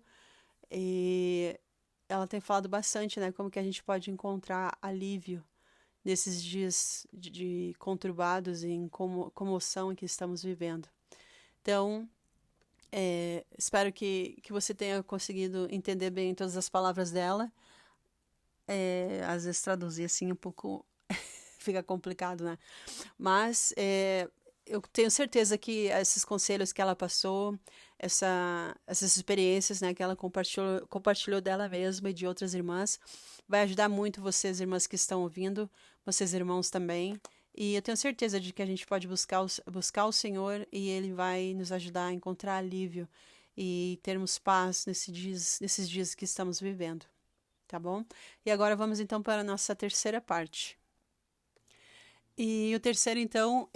e ela tem falado bastante, né, como que a gente pode encontrar alívio nesses dias de conturbados e em comoção que estamos vivendo. Então, espero que você tenha conseguido entender bem todas as palavras dela. Às vezes traduzir assim um pouco fica complicado, né? Mas eu tenho certeza que esses conselhos que ela passou, essas experiências, né, que ela compartilhou dela mesma e de outras irmãs, vai ajudar muito vocês, irmãs que estão ouvindo, vocês, irmãos também. E eu tenho certeza de que a gente pode buscar o Senhor e Ele vai nos ajudar a encontrar alívio e termos paz nesses dias que estamos vivendo, tá bom? E agora vamos então para a nossa terceira parte. E o terceiro, então,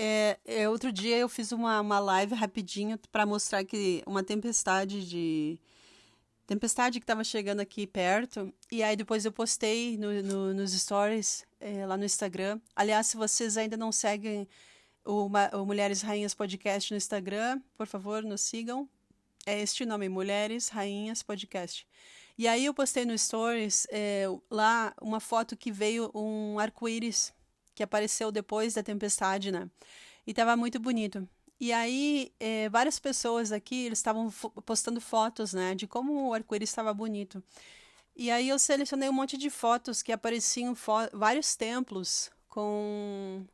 outro dia eu fiz uma live rapidinho para mostrar que uma tempestade que estava chegando aqui perto. E aí depois eu postei nos stories lá no Instagram. Aliás, se vocês ainda não seguem o Mulheres Rainhas Podcast no Instagram, por favor, nos sigam. É este o nome, Mulheres Rainhas Podcast. E aí eu postei no stories lá uma foto que veio um arco-íris que apareceu depois da tempestade, né? E tava muito bonito. E aí, várias pessoas aqui, eles estavam postando fotos, né? De como o arco-íris estava bonito. E aí eu selecionei um monte de fotos que apareciam vários templos com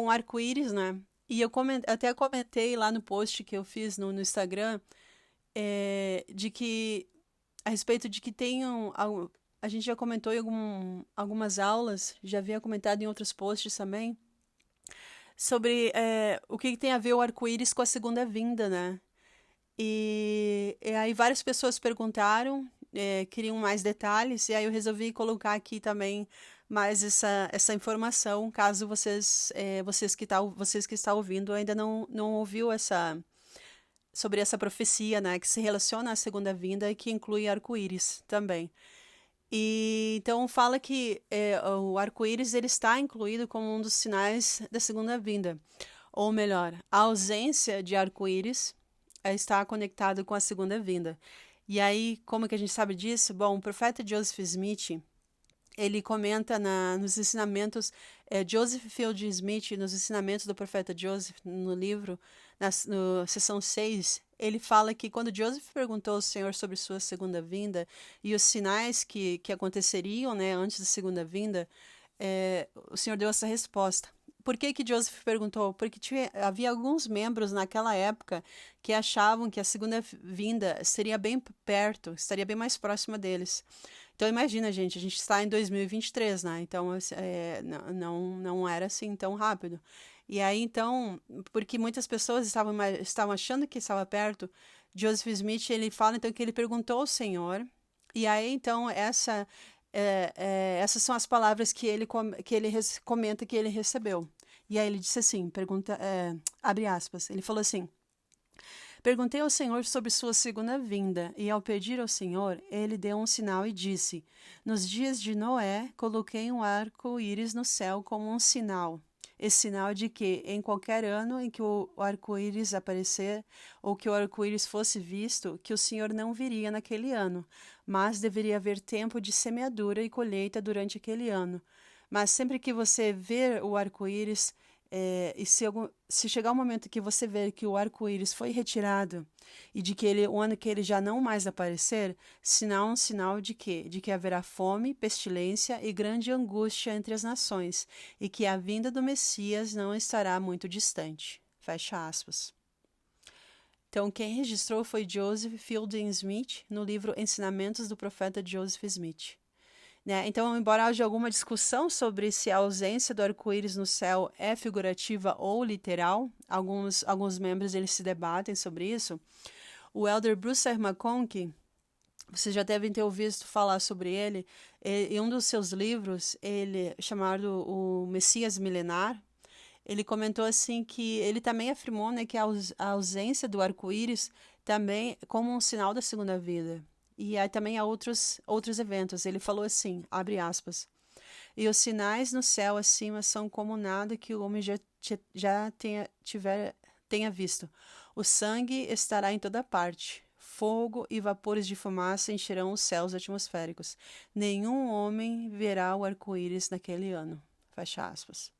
arco-íris, né? E eu até comentei lá no post que eu fiz no Instagram de que a respeito de que tenham a gente já comentou em algumas aulas, já havia comentado em outros posts também, sobre o que tem a ver o arco-íris com a segunda vinda, né? E aí várias pessoas perguntaram, queriam mais detalhes, e aí eu resolvi colocar aqui também mais essa informação, caso vocês que estão ouvindo ainda não ouviu sobre essa profecia, né, que se relaciona à segunda vinda e que inclui arco-íris também. E então fala que o arco-íris ele está incluído como um dos sinais da segunda vinda. Ou melhor, a ausência de arco-íris está conectado com a segunda vinda. E aí, como que a gente sabe disso? Bom, o profeta Joseph Smith, ele comenta nos ensinamentos, Joseph Fielding Smith, nos ensinamentos do profeta Joseph, no livro, na seção 6, ele fala que quando Joseph perguntou ao Senhor sobre sua segunda vinda e os sinais que aconteceriam, né, antes da segunda vinda, o Senhor deu essa resposta. Por que Joseph perguntou? Porque havia alguns membros naquela época que achavam que a segunda vinda seria bem perto, estaria bem mais próxima deles. Então imagina, gente, a gente está em 2023, né? Então não era assim tão rápido. E aí, então, porque muitas pessoas estavam achando que estava perto, Joseph Smith, ele fala, então, que ele perguntou ao Senhor, e aí, então, essas são as palavras que ele comenta que ele recebeu. E aí ele disse assim, abre aspas, ele falou assim, perguntei ao Senhor sobre sua segunda vinda, e ao pedir ao Senhor, ele deu um sinal e disse, nos dias de Noé, coloquei um arco-íris no céu como um sinal. Esse sinal de que, em qualquer ano em que o arco-íris aparecer, ou que o arco-íris fosse visto, que o Senhor não viria naquele ano, mas deveria haver tempo de semeadura e colheita durante aquele ano. Mas sempre que você ver o arco-íris, e se chegar o momento que você ver que o arco-íris foi retirado e de que o ano que ele já não mais aparecer, um sinal de quê? De que haverá fome, pestilência e grande angústia entre as nações e que a vinda do Messias não estará muito distante. Fecha aspas. Então, quem registrou foi Joseph Fielding Smith no livro Ensinamentos do Profeta Joseph Smith. Né? Então, embora haja alguma discussão sobre se a ausência do arco-íris no céu é figurativa ou literal, alguns membros eles se debatem sobre isso, o elder Bruce R. McConkie, vocês já devem ter ouvido falar sobre ele, em um dos seus livros, ele chamado O Messias Milenar, ele comentou assim que ele também afirmou, né, que a ausência do arco-íris também como um sinal da segunda vida. E aí também há outros eventos. Ele falou assim, abre aspas, e os sinais no céu acima são como nada que o homem já tenha visto. O sangue estará em toda parte. Fogo e vapores de fumaça encherão os céus atmosféricos. Nenhum homem verá o arco-íris naquele ano. Fecha aspas.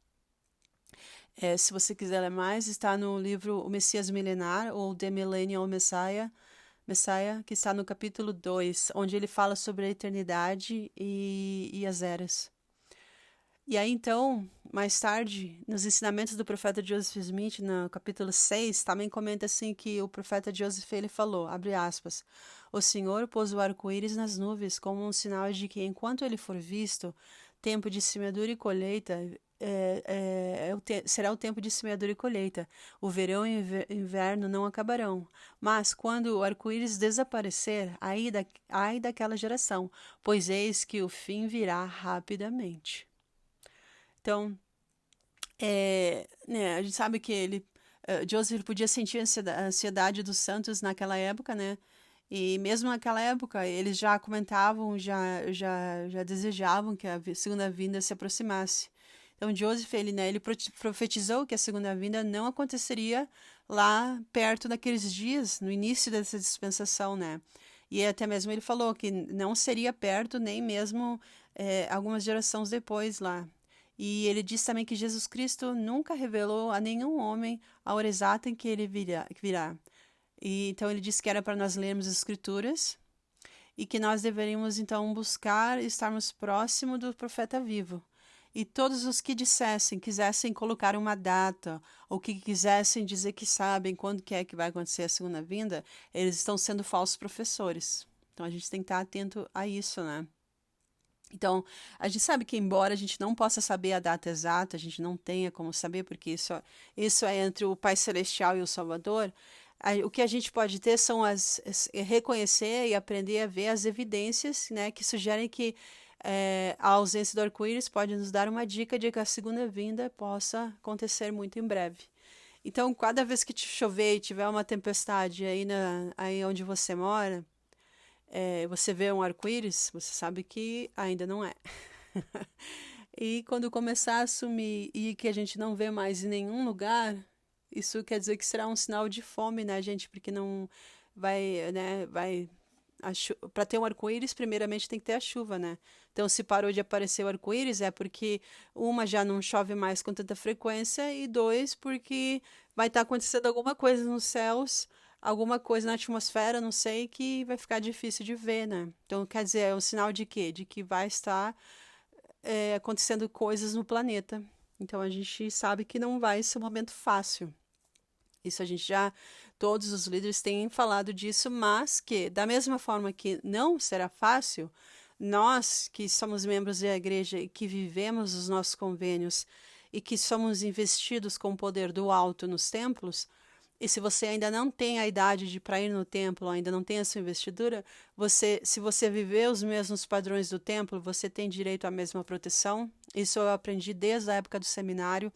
Se você quiser ler mais, está no livro O Messias Milenar, ou The Millennial Messiah, que está no capítulo 2, onde ele fala sobre a eternidade e as eras. E aí, então, mais tarde, nos ensinamentos do profeta Joseph Smith, no capítulo 6, também comenta assim que o profeta Joseph, ele falou, abre aspas, o Senhor pôs o arco-íris nas nuvens como um sinal de que, enquanto ele for visto, tempo de semeadura e colheita, será o tempo de semeadura e colheita. O verão e o inverno não acabarão. Mas, quando o arco-íris desaparecer, ai daquela geração, pois eis que o fim virá rapidamente. Então, a gente sabe que Joseph podia sentir a ansiedade dos santos naquela época, né? E mesmo naquela época, eles já comentavam, já desejavam que a segunda vinda se aproximasse. Então, Joseph, ele profetizou que a segunda vinda não aconteceria lá perto daqueles dias, no início dessa dispensação, né? E até mesmo ele falou que não seria perto, nem mesmo algumas gerações depois lá. E ele diz também que Jesus Cristo nunca revelou a nenhum homem a hora exata em que ele virá. E então ele disse que era para nós lermos as Escrituras e que nós deveríamos então buscar estarmos próximo do profeta vivo. E todos os que quisessem colocar uma data, ou que quisessem dizer que sabem quando que é que vai acontecer a segunda vinda, eles estão sendo falsos professores. Então a gente tem que estar atento a isso, né? Então, a gente sabe que, embora a gente não possa saber a data exata, a gente não tenha como saber, porque isso é entre o Pai Celestial e o Salvador, o que a gente pode ter são reconhecer e aprender a ver as evidências, né, que sugerem que a ausência do arco-íris pode nos dar uma dica de que a segunda vinda possa acontecer muito em breve. Então, cada vez que te chover e tiver uma tempestade aí onde você mora, você vê um arco-íris, você sabe que ainda não é. E quando começar a sumir e que a gente não vê mais em nenhum lugar, isso quer dizer que será um sinal de fome, né, gente? Porque não vai, né, para ter um arco-íris, primeiramente tem que ter a chuva, né? Então, se parou de aparecer o arco-íris, é porque, uma, já não chove mais com tanta frequência, e dois, porque vai estar acontecendo alguma coisa nos céus, alguma coisa na atmosfera, não sei, que vai ficar difícil de ver, né? Então, quer dizer, é um sinal de quê? De que vai estar acontecendo coisas no planeta. Então, a gente sabe que não vai ser um momento fácil. Isso todos os líderes têm falado disso, mas que, da mesma forma que não será fácil, nós que somos membros da igreja e que vivemos os nossos convênios e que somos investidos com o poder do alto nos templos, e se você ainda não tem a idade para ir no templo, ainda não tem essa investidura, se você viver os mesmos padrões do templo, você tem direito à mesma proteção. Isso eu aprendi desde a época do seminário.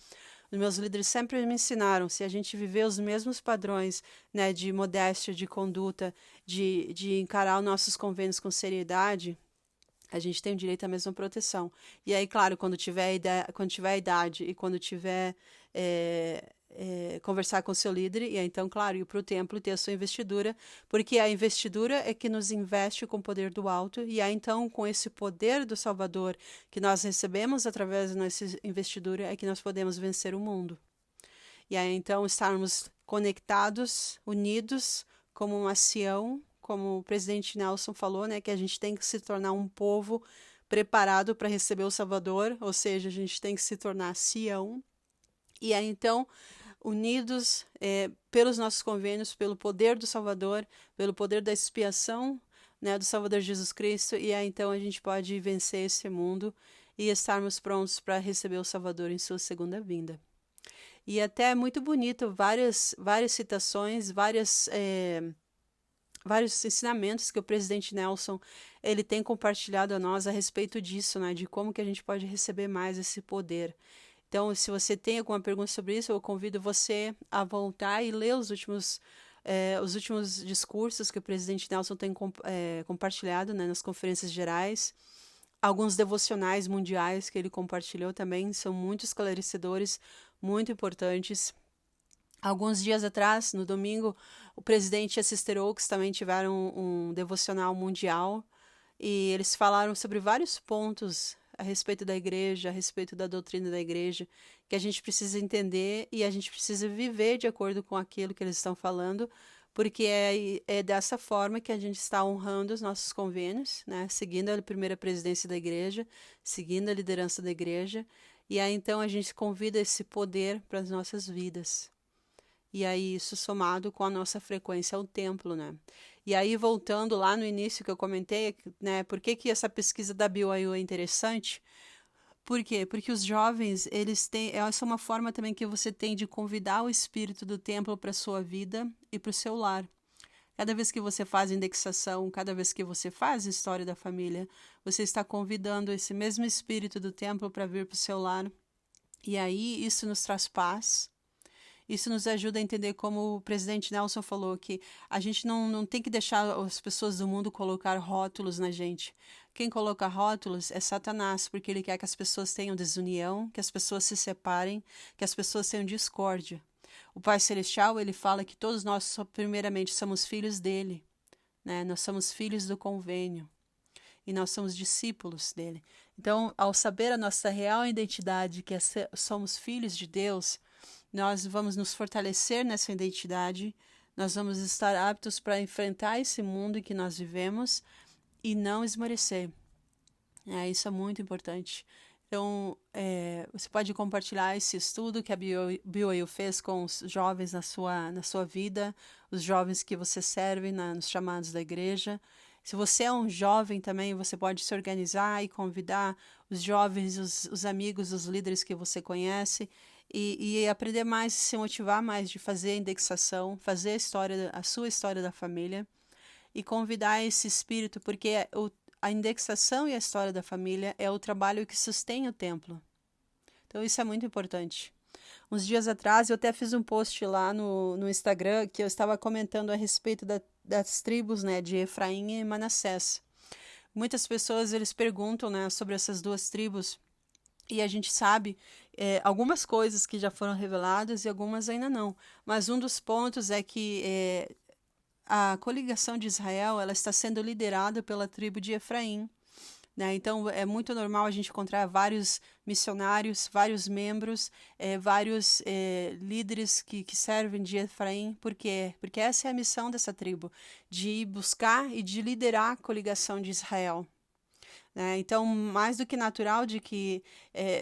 Os meus líderes sempre me ensinaram, se a gente viver os mesmos padrões, né, de modéstia, de conduta, de encarar os nossos convênios com seriedade, a gente tem o direito à mesma proteção. E aí, claro, quando tiver a idade e quando tiver conversar com o seu líder, e aí, então, claro, ir para o templo e ter a sua investidura, porque a investidura é que nos investe com o poder do alto, e aí, então, com esse poder do Salvador que nós recebemos através da nossa investidura, é que nós podemos vencer o mundo. E aí, então, estarmos conectados, unidos, como uma Sião, como o presidente Nelson falou, né, que a gente tem que se tornar um povo preparado para receber o Salvador, ou seja, a gente tem que se tornar Sião. E aí, então, unidos pelos nossos convênios, pelo poder do Salvador, pelo poder da expiação, né, do Salvador Jesus Cristo, e aí, então, a gente pode vencer esse mundo e estarmos prontos para receber o Salvador em sua segunda vinda. E até é muito bonito, várias citações, vários ensinamentos que o presidente Nelson ele tem compartilhado a nós a respeito disso, né, de como que a gente pode receber mais esse poder. Então, se você tem alguma pergunta sobre isso, eu convido você a voltar e ler os últimos discursos que o presidente Nelson tem compartilhado, né, nas conferências gerais. Alguns devocionais mundiais que ele compartilhou também são muito esclarecedores, muito importantes. Alguns dias atrás, no domingo, o presidente e a Sister Oaks também tiveram um devocional mundial e eles falaram sobre vários pontos a respeito da igreja, a respeito da doutrina da igreja, que a gente precisa entender e a gente precisa viver de acordo com aquilo que eles estão falando, porque é dessa forma que a gente está honrando os nossos convênios, né? Seguindo a primeira presidência da igreja, seguindo a liderança da igreja, e aí então a gente convida esse poder para as nossas vidas. E aí isso somado com a nossa frequência ao templo, né? E aí voltando lá no início que eu comentei, né? Por que essa pesquisa da BYU é interessante? Por quê? Porque os jovens, eles têm, essa é uma forma também que você tem de convidar o espírito do templo para a sua vida e para o seu lar. Cada vez que você faz indexação, cada vez que você faz história da família, você está convidando esse mesmo espírito do templo para vir para o seu lar. E aí isso nos traz paz. Isso nos ajuda a entender, como o presidente Nelson falou, que a gente não tem que deixar as pessoas do mundo colocar rótulos na gente. Quem coloca rótulos é Satanás, porque ele quer que as pessoas tenham desunião, que as pessoas se separem, que as pessoas tenham discórdia. O Pai Celestial, ele fala que todos nós, primeiramente, somos filhos dele, né? Nós somos filhos do convênio e nós somos discípulos dele. Então, ao saber a nossa real identidade, que somos filhos de Deus, nós vamos nos fortalecer nessa identidade, nós vamos estar aptos para enfrentar esse mundo em que nós vivemos e não esmorecer. Isso é muito importante. Então, você pode compartilhar esse estudo que a BYU fez com os jovens na sua vida, os jovens que você serve nos chamados da igreja. Se você é um jovem também, você pode se organizar e convidar os jovens, os amigos, os líderes que você conhece e aprender mais, se motivar mais de fazer a indexação, fazer a sua história da família e convidar esse espírito, porque a indexação e a história da família é o trabalho que sustém o templo. Então isso é muito importante. Uns dias atrás eu até fiz um post lá no Instagram que eu estava comentando a respeito das tribos, né, de Efraim e Manassés. Muitas pessoas eles perguntam, né, sobre essas duas tribos e a gente sabe algumas coisas que já foram reveladas e algumas ainda não. Mas um dos pontos é que a coligação de Israel ela está sendo liderada pela tribo de Efraim. Né? Então, é muito normal a gente encontrar vários missionários, vários membros, vários líderes que servem de Efraim. Por quê? Porque essa é a missão dessa tribo, de buscar e de liderar a coligação de Israel. Então, mais do que natural de que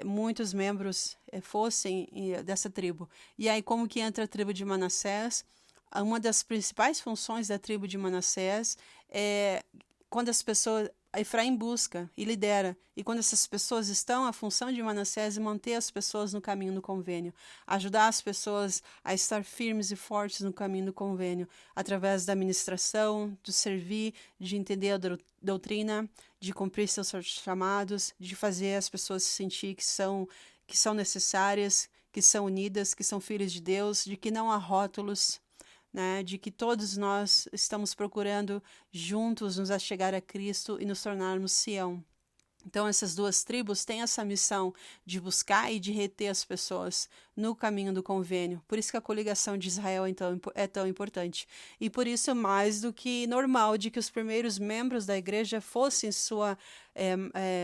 muitos membros fossem dessa tribo. E aí, como que entra a tribo de Manassés? Uma das principais funções da tribo de Manassés é quando as pessoas... Efraim busca e lidera, e quando essas pessoas estão, a função de Manassés é manter as pessoas no caminho do convênio, ajudar as pessoas a estar firmes e fortes no caminho do convênio, através da administração, do servir, de entender a doutrina, de cumprir seus chamados, de fazer as pessoas se sentir que são necessárias, que são unidas, que são filhos de Deus, de que não há rótulos, né, de que todos nós estamos procurando juntos nos achegar a Cristo e nos tornarmos Sião. Então, essas duas tribos têm essa missão de buscar e de reter as pessoas no caminho do convênio. Por isso que a coligação de Israel então, é tão importante. E por isso, mais do que normal, de que os primeiros membros da igreja fossem, sua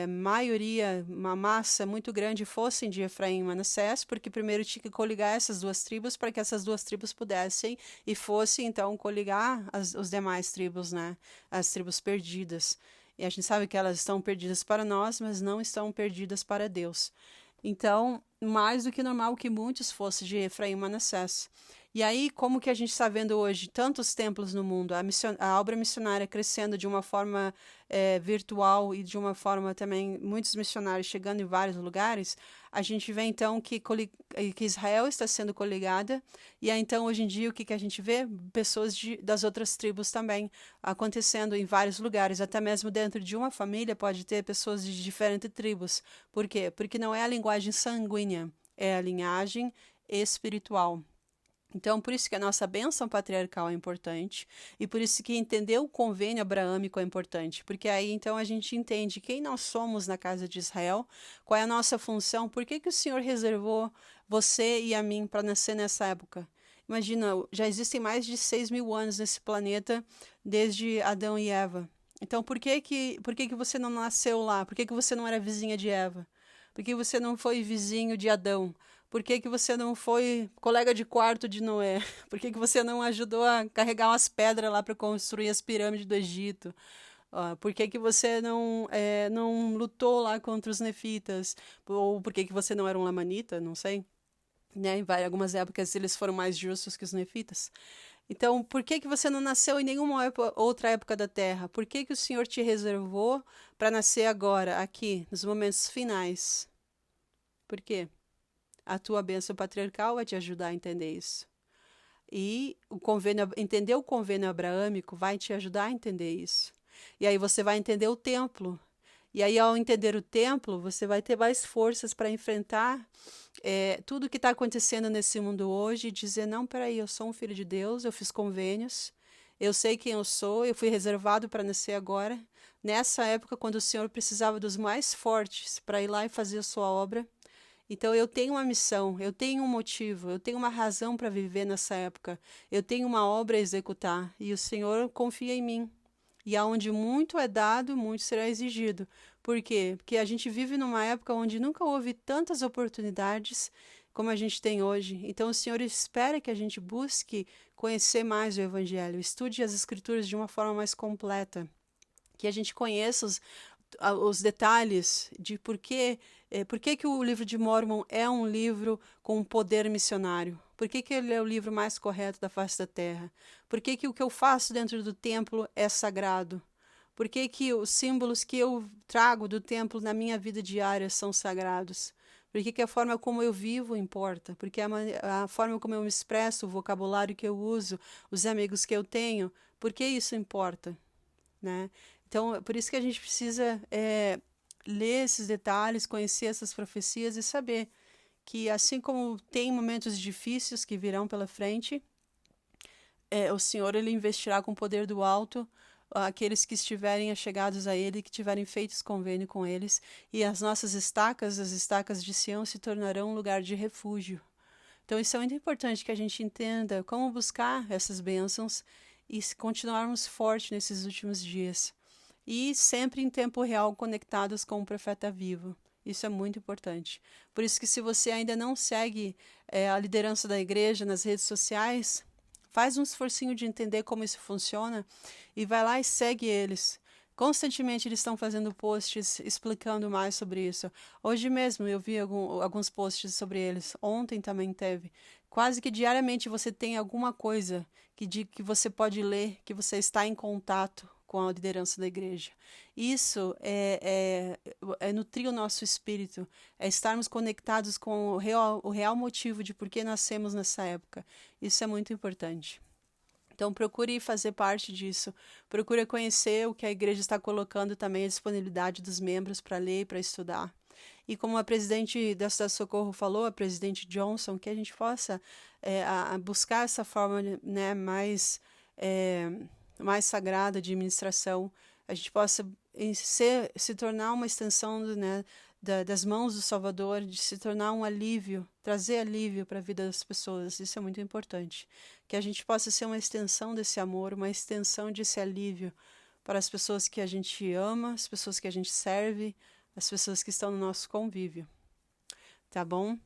maioria, uma massa muito grande, fossem de Efraim e Manassés, porque primeiro tinha que coligar essas duas tribos para que essas duas tribos pudessem e fossem, então, coligar os demais tribos, né? As tribos perdidas. E a gente sabe que elas estão perdidas para nós, mas não estão perdidas para Deus. Então, mais do que normal que muitos fossem de Efraim e Manassés. E aí, como que a gente está vendo hoje tantos templos no mundo, a obra missionária crescendo de uma forma virtual e de uma forma também, muitos missionários chegando em vários lugares, a gente vê então que Israel está sendo coligada, e aí, então hoje em dia o que a gente vê? Pessoas das outras tribos também acontecendo em vários lugares, até mesmo dentro de uma família pode ter pessoas de diferentes tribos. Por quê? Porque não é a linguagem sanguínea, é a linhagem espiritual. Então, por isso que a nossa bênção patriarcal é importante e por isso que entender o convênio abraâmico é importante, porque aí então a gente entende quem nós somos na casa de Israel, qual é a nossa função, por que que o Senhor reservou você e a mim para nascer nessa época. Imagina, já existem mais de 6.000 anos nesse planeta desde Adão e Eva. Então, por que que você não nasceu lá? Por que que você não era vizinha de Eva? Por que você não foi vizinho de Adão? Por que que você não foi colega de quarto de Noé? Por que que você não ajudou a carregar umas pedras lá para construir as pirâmides do Egito? Por que que você não lutou lá contra os nefitas? Ou por que que você não era um lamanita? Não sei. Né? Em algumas épocas eles foram mais justos que os nefitas. Então, por que que você não nasceu em nenhuma outra época da Terra? Por que que o Senhor te reservou para nascer agora, aqui, nos momentos finais? Por quê? A tua bênção patriarcal vai te ajudar a entender isso. E entender o convênio abraâmico vai te ajudar a entender isso. E aí você vai entender o templo. E aí, ao entender o templo, você vai ter mais forças para enfrentar tudo que está acontecendo nesse mundo hoje e dizer, não, peraí, eu sou um filho de Deus, eu fiz convênios, eu sei quem eu sou, eu fui reservado para nascer agora. Nessa época, quando o Senhor precisava dos mais fortes para ir lá e fazer a sua obra, então eu tenho uma missão, eu tenho um motivo, eu tenho uma razão para viver nessa época, eu tenho uma obra a executar e o Senhor confia em mim. E aonde muito é dado, muito será exigido. Por quê? Porque a gente vive numa época onde nunca houve tantas oportunidades como a gente tem hoje. Então o Senhor espera que a gente busque conhecer mais o Evangelho, estude as Escrituras de uma forma mais completa, que a gente conheça os detalhes de por que o livro de Mórmon é um livro com poder missionário. Por que ele é o livro mais correto da face da terra? Por que o que eu faço dentro do templo é sagrado? Por que os símbolos que eu trago do templo na minha vida diária são sagrados? Por que a forma como eu vivo importa? Porque a forma como eu me expresso, o vocabulário que eu uso, os amigos que eu tenho, por que isso importa? Né? Então, por isso que a gente precisa ler esses detalhes, conhecer essas profecias e saber que, assim como tem momentos difíceis que virão pela frente, o Senhor ele investirá com o poder do alto aqueles que estiverem achegados a Ele, que tiverem feito convênio com eles, e as nossas estacas, as estacas de Sião, se tornarão um lugar de refúgio. Então, isso é muito importante que a gente entenda como buscar essas bênçãos e continuarmos fortes nesses últimos dias. E sempre em tempo real conectados com o profeta vivo. Isso é muito importante. Por isso que se você ainda não segue a liderança da igreja nas redes sociais, faz um esforcinho de entender como isso funciona e vai lá e segue eles. Constantemente eles estão fazendo posts explicando mais sobre isso. Hoje mesmo eu vi alguns posts sobre eles. Ontem também teve. Quase que diariamente você tem alguma coisa que você pode ler, que você está em contato com a liderança da igreja. Isso é nutrir o nosso espírito, é estarmos conectados com o real motivo de por que nascemos nessa época. Isso é muito importante. Então, procure fazer parte disso. Procure conhecer o que a igreja está colocando também, a disponibilidade dos membros para ler e para estudar. E como a presidente da Cidade Socorro falou, a presidente Johnson, que a gente possa buscar essa forma, né, mais sagrada de administração, a gente possa se tornar uma extensão né, das mãos do Salvador, de se tornar um alívio, trazer alívio para a vida das pessoas. Isso é muito importante. Que a gente possa ser uma extensão desse amor, uma extensão desse alívio para as pessoas que a gente ama, as pessoas que a gente serve, as pessoas que estão no nosso convívio. Tá bom?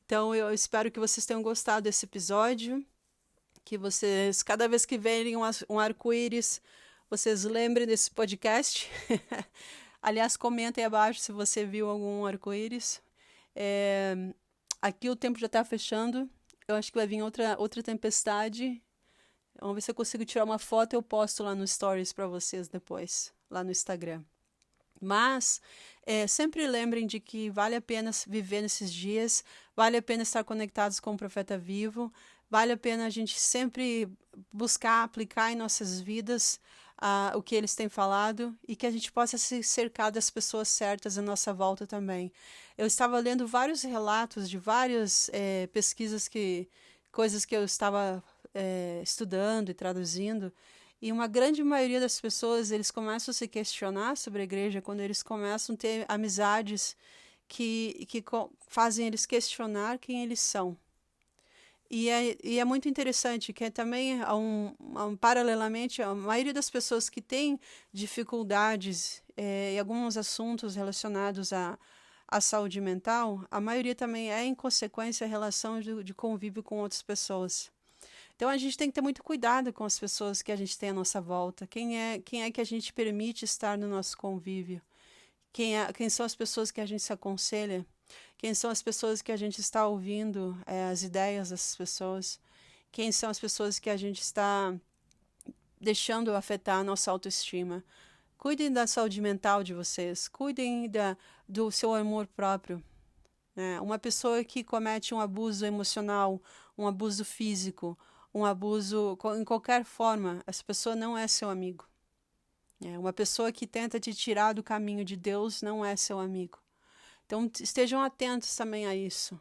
Então, eu espero que vocês tenham gostado desse episódio, que vocês, cada vez que verem um arco-íris, vocês lembrem desse podcast. Aliás, comentem abaixo se você viu algum arco-íris. Aqui o tempo já está fechando. Eu acho que vai vir outra tempestade. Vamos ver se eu consigo tirar uma foto e eu posto lá no Stories para vocês depois, lá no Instagram. Mas sempre lembrem de que vale a pena viver nesses dias, vale a pena estar conectados com o profeta vivo, vale a pena a gente sempre buscar aplicar em nossas vidas o que eles têm falado e que a gente possa se cercar das pessoas certas à nossa volta também. Eu estava lendo vários relatos de várias pesquisas que coisas que eu estava estudando e traduzindo, e uma grande maioria das pessoas, eles começam a se questionar sobre a igreja quando eles começam a ter amizades que fazem eles questionar quem eles são. E é muito interessante que também, paralelamente, a maioria das pessoas que têm dificuldades em alguns assuntos relacionados à saúde mental, a maioria também é, em consequência, a relação de convívio com outras pessoas. Então, a gente tem que ter muito cuidado com as pessoas que a gente tem à nossa volta. Quem é que a gente permite estar no nosso convívio? Quem são as pessoas que a gente se aconselha? Quem são as pessoas que a gente está ouvindo as ideias dessas pessoas? Quem são as pessoas que a gente está deixando afetar a nossa autoestima? Cuidem da saúde mental de vocês. Cuidem do seu amor próprio. Uma pessoa que comete um abuso emocional, um abuso físico, um abuso em qualquer forma, essa pessoa não é seu amigo. Uma pessoa que tenta te tirar do caminho de Deus não é seu amigo. Então, estejam atentos também a isso.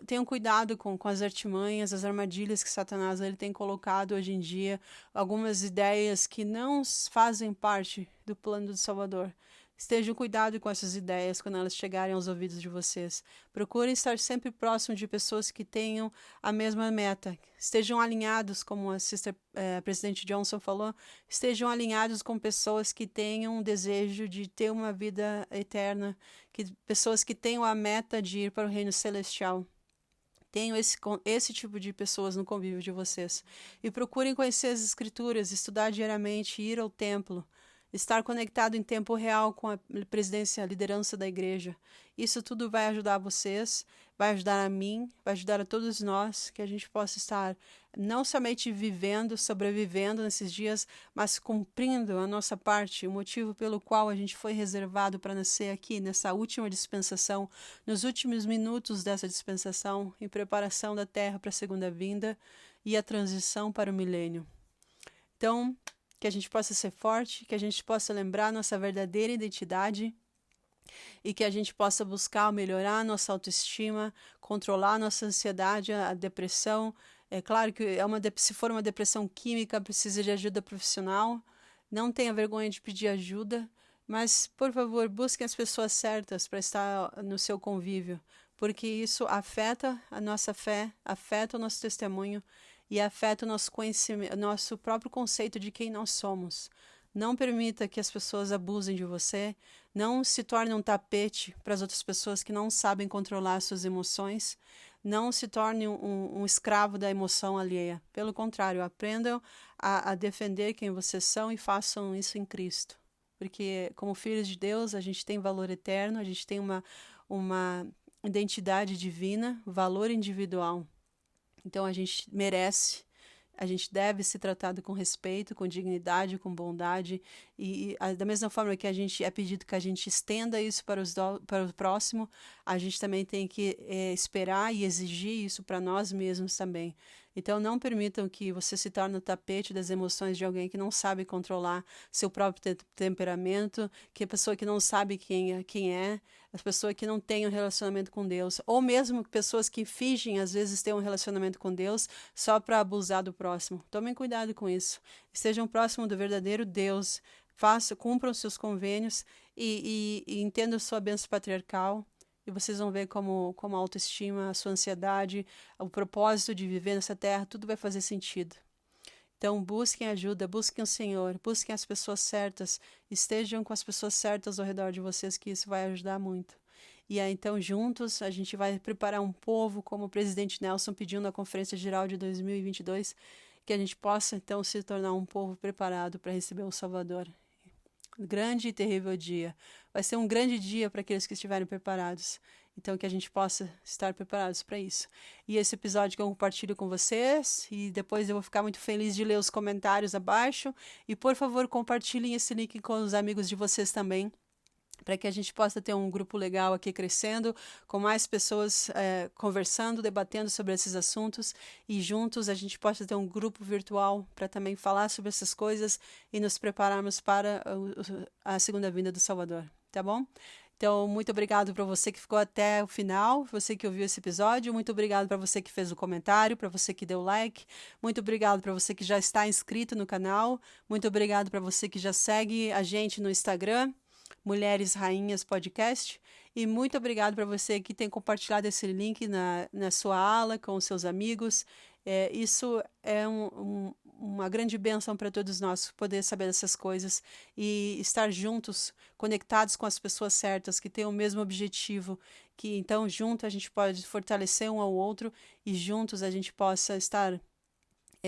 Tenham cuidado com as artimanhas, as armadilhas que Satanás ele tem colocado hoje em dia, algumas ideias que não fazem parte do plano do Salvador. Estejam cuidado com essas ideias quando elas chegarem aos ouvidos de vocês. Procurem estar sempre próximo de pessoas que tenham a mesma meta. Estejam alinhados, como a presidente Johnson falou, estejam alinhados com pessoas que tenham um desejo de ter uma vida eterna, pessoas que tenham a meta de ir para o reino celestial. Tenham esse tipo de pessoas no convívio de vocês. E procurem conhecer as escrituras, estudar diariamente, ir ao templo, estar conectado em tempo real com a presidência, a liderança da igreja. Isso tudo vai ajudar vocês, vai ajudar a mim, vai ajudar a todos nós, que a gente possa estar não somente vivendo, sobrevivendo nesses dias, mas cumprindo a nossa parte, o motivo pelo qual a gente foi reservado para nascer aqui, nessa última dispensação, nos últimos minutos dessa dispensação, em preparação da terra para a segunda vinda e a transição para o milênio. Então, que a gente possa ser forte, que a gente possa lembrar nossa verdadeira identidade e que a gente possa buscar melhorar nossa autoestima, controlar nossa ansiedade, a depressão. É claro que se for uma depressão química, precisa de ajuda profissional. Não tenha vergonha de pedir ajuda, mas, por favor, busquem as pessoas certas para estar no seu convívio, porque isso afeta a nossa fé, afeta o nosso testemunho, e afeta o nosso conhecimento, nosso próprio conceito de quem nós somos. Não permita que as pessoas abusem de você. Não se torne um tapete para as outras pessoas que não sabem controlar suas emoções. Não se torne um escravo da emoção alheia. Pelo contrário, aprendam a defender quem vocês são e façam isso em Cristo. Porque, como filhos de Deus, a gente tem valor eterno, a gente tem uma identidade divina, valor individual. Então, a gente merece, a gente deve ser tratado com respeito, com dignidade, com bondade. E da mesma forma que a gente é pedido que a gente estenda isso para o próximo, a gente também tem que esperar e exigir isso para nós mesmos também. Então, não permitam que você se torne o tapete das emoções de alguém que não sabe controlar seu próprio temperamento, que é a pessoa que não sabe quem é, as pessoas que não têm um relacionamento com Deus, ou mesmo pessoas que fingem, às vezes, ter um relacionamento com Deus só para abusar do próximo. Tomem cuidado com isso. Estejam próximos do verdadeiro Deus, cumpram seus convênios e entendam sua bênção patriarcal. E vocês vão ver como a autoestima, a sua ansiedade, o propósito de viver nessa terra, tudo vai fazer sentido. Então, busquem ajuda, busquem o Senhor, busquem as pessoas certas, estejam com as pessoas certas ao redor de vocês, que isso vai ajudar muito. E aí, então, juntos, a gente vai preparar um povo, como o presidente Nelson pediu na Conferência Geral de 2022, que a gente possa, então, se tornar um povo preparado para receber o Salvador. Grande e terrível dia. Vai ser um grande dia para aqueles que estiverem preparados. Então, que a gente possa estar preparados para isso. E esse episódio que eu compartilho com vocês, e depois eu vou ficar muito feliz de ler os comentários abaixo. E, por favor, compartilhem esse link com os amigos de vocês também, para que a gente possa ter um grupo legal aqui crescendo, com mais pessoas conversando, debatendo sobre esses assuntos, e juntos a gente possa ter um grupo virtual para também falar sobre essas coisas e nos prepararmos para a segunda vinda do Salvador, tá bom? Então, muito obrigado para você que ficou até o final, você que ouviu esse episódio, muito obrigado para você que fez o comentário, para você que deu like, muito obrigado para você que já está inscrito no canal, muito obrigado para você que já segue a gente no Instagram, Mulheres Rainhas Podcast, e muito obrigado para você que tem compartilhado esse link na sua ala com os seus amigos. Isso é uma grande bênção para todos nós, poder saber dessas coisas e estar juntos, conectados com as pessoas certas, que têm o mesmo objetivo, que então junto a gente pode fortalecer um ao outro e juntos a gente possa estar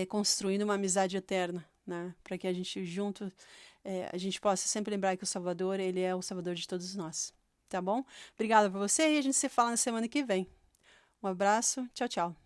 construindo uma amizade eterna, né? Para que a gente junto, a gente possa sempre lembrar que o Salvador, ele é o Salvador de todos nós, tá bom? Obrigada por você e a gente se fala na semana que vem. Um abraço, tchau, tchau.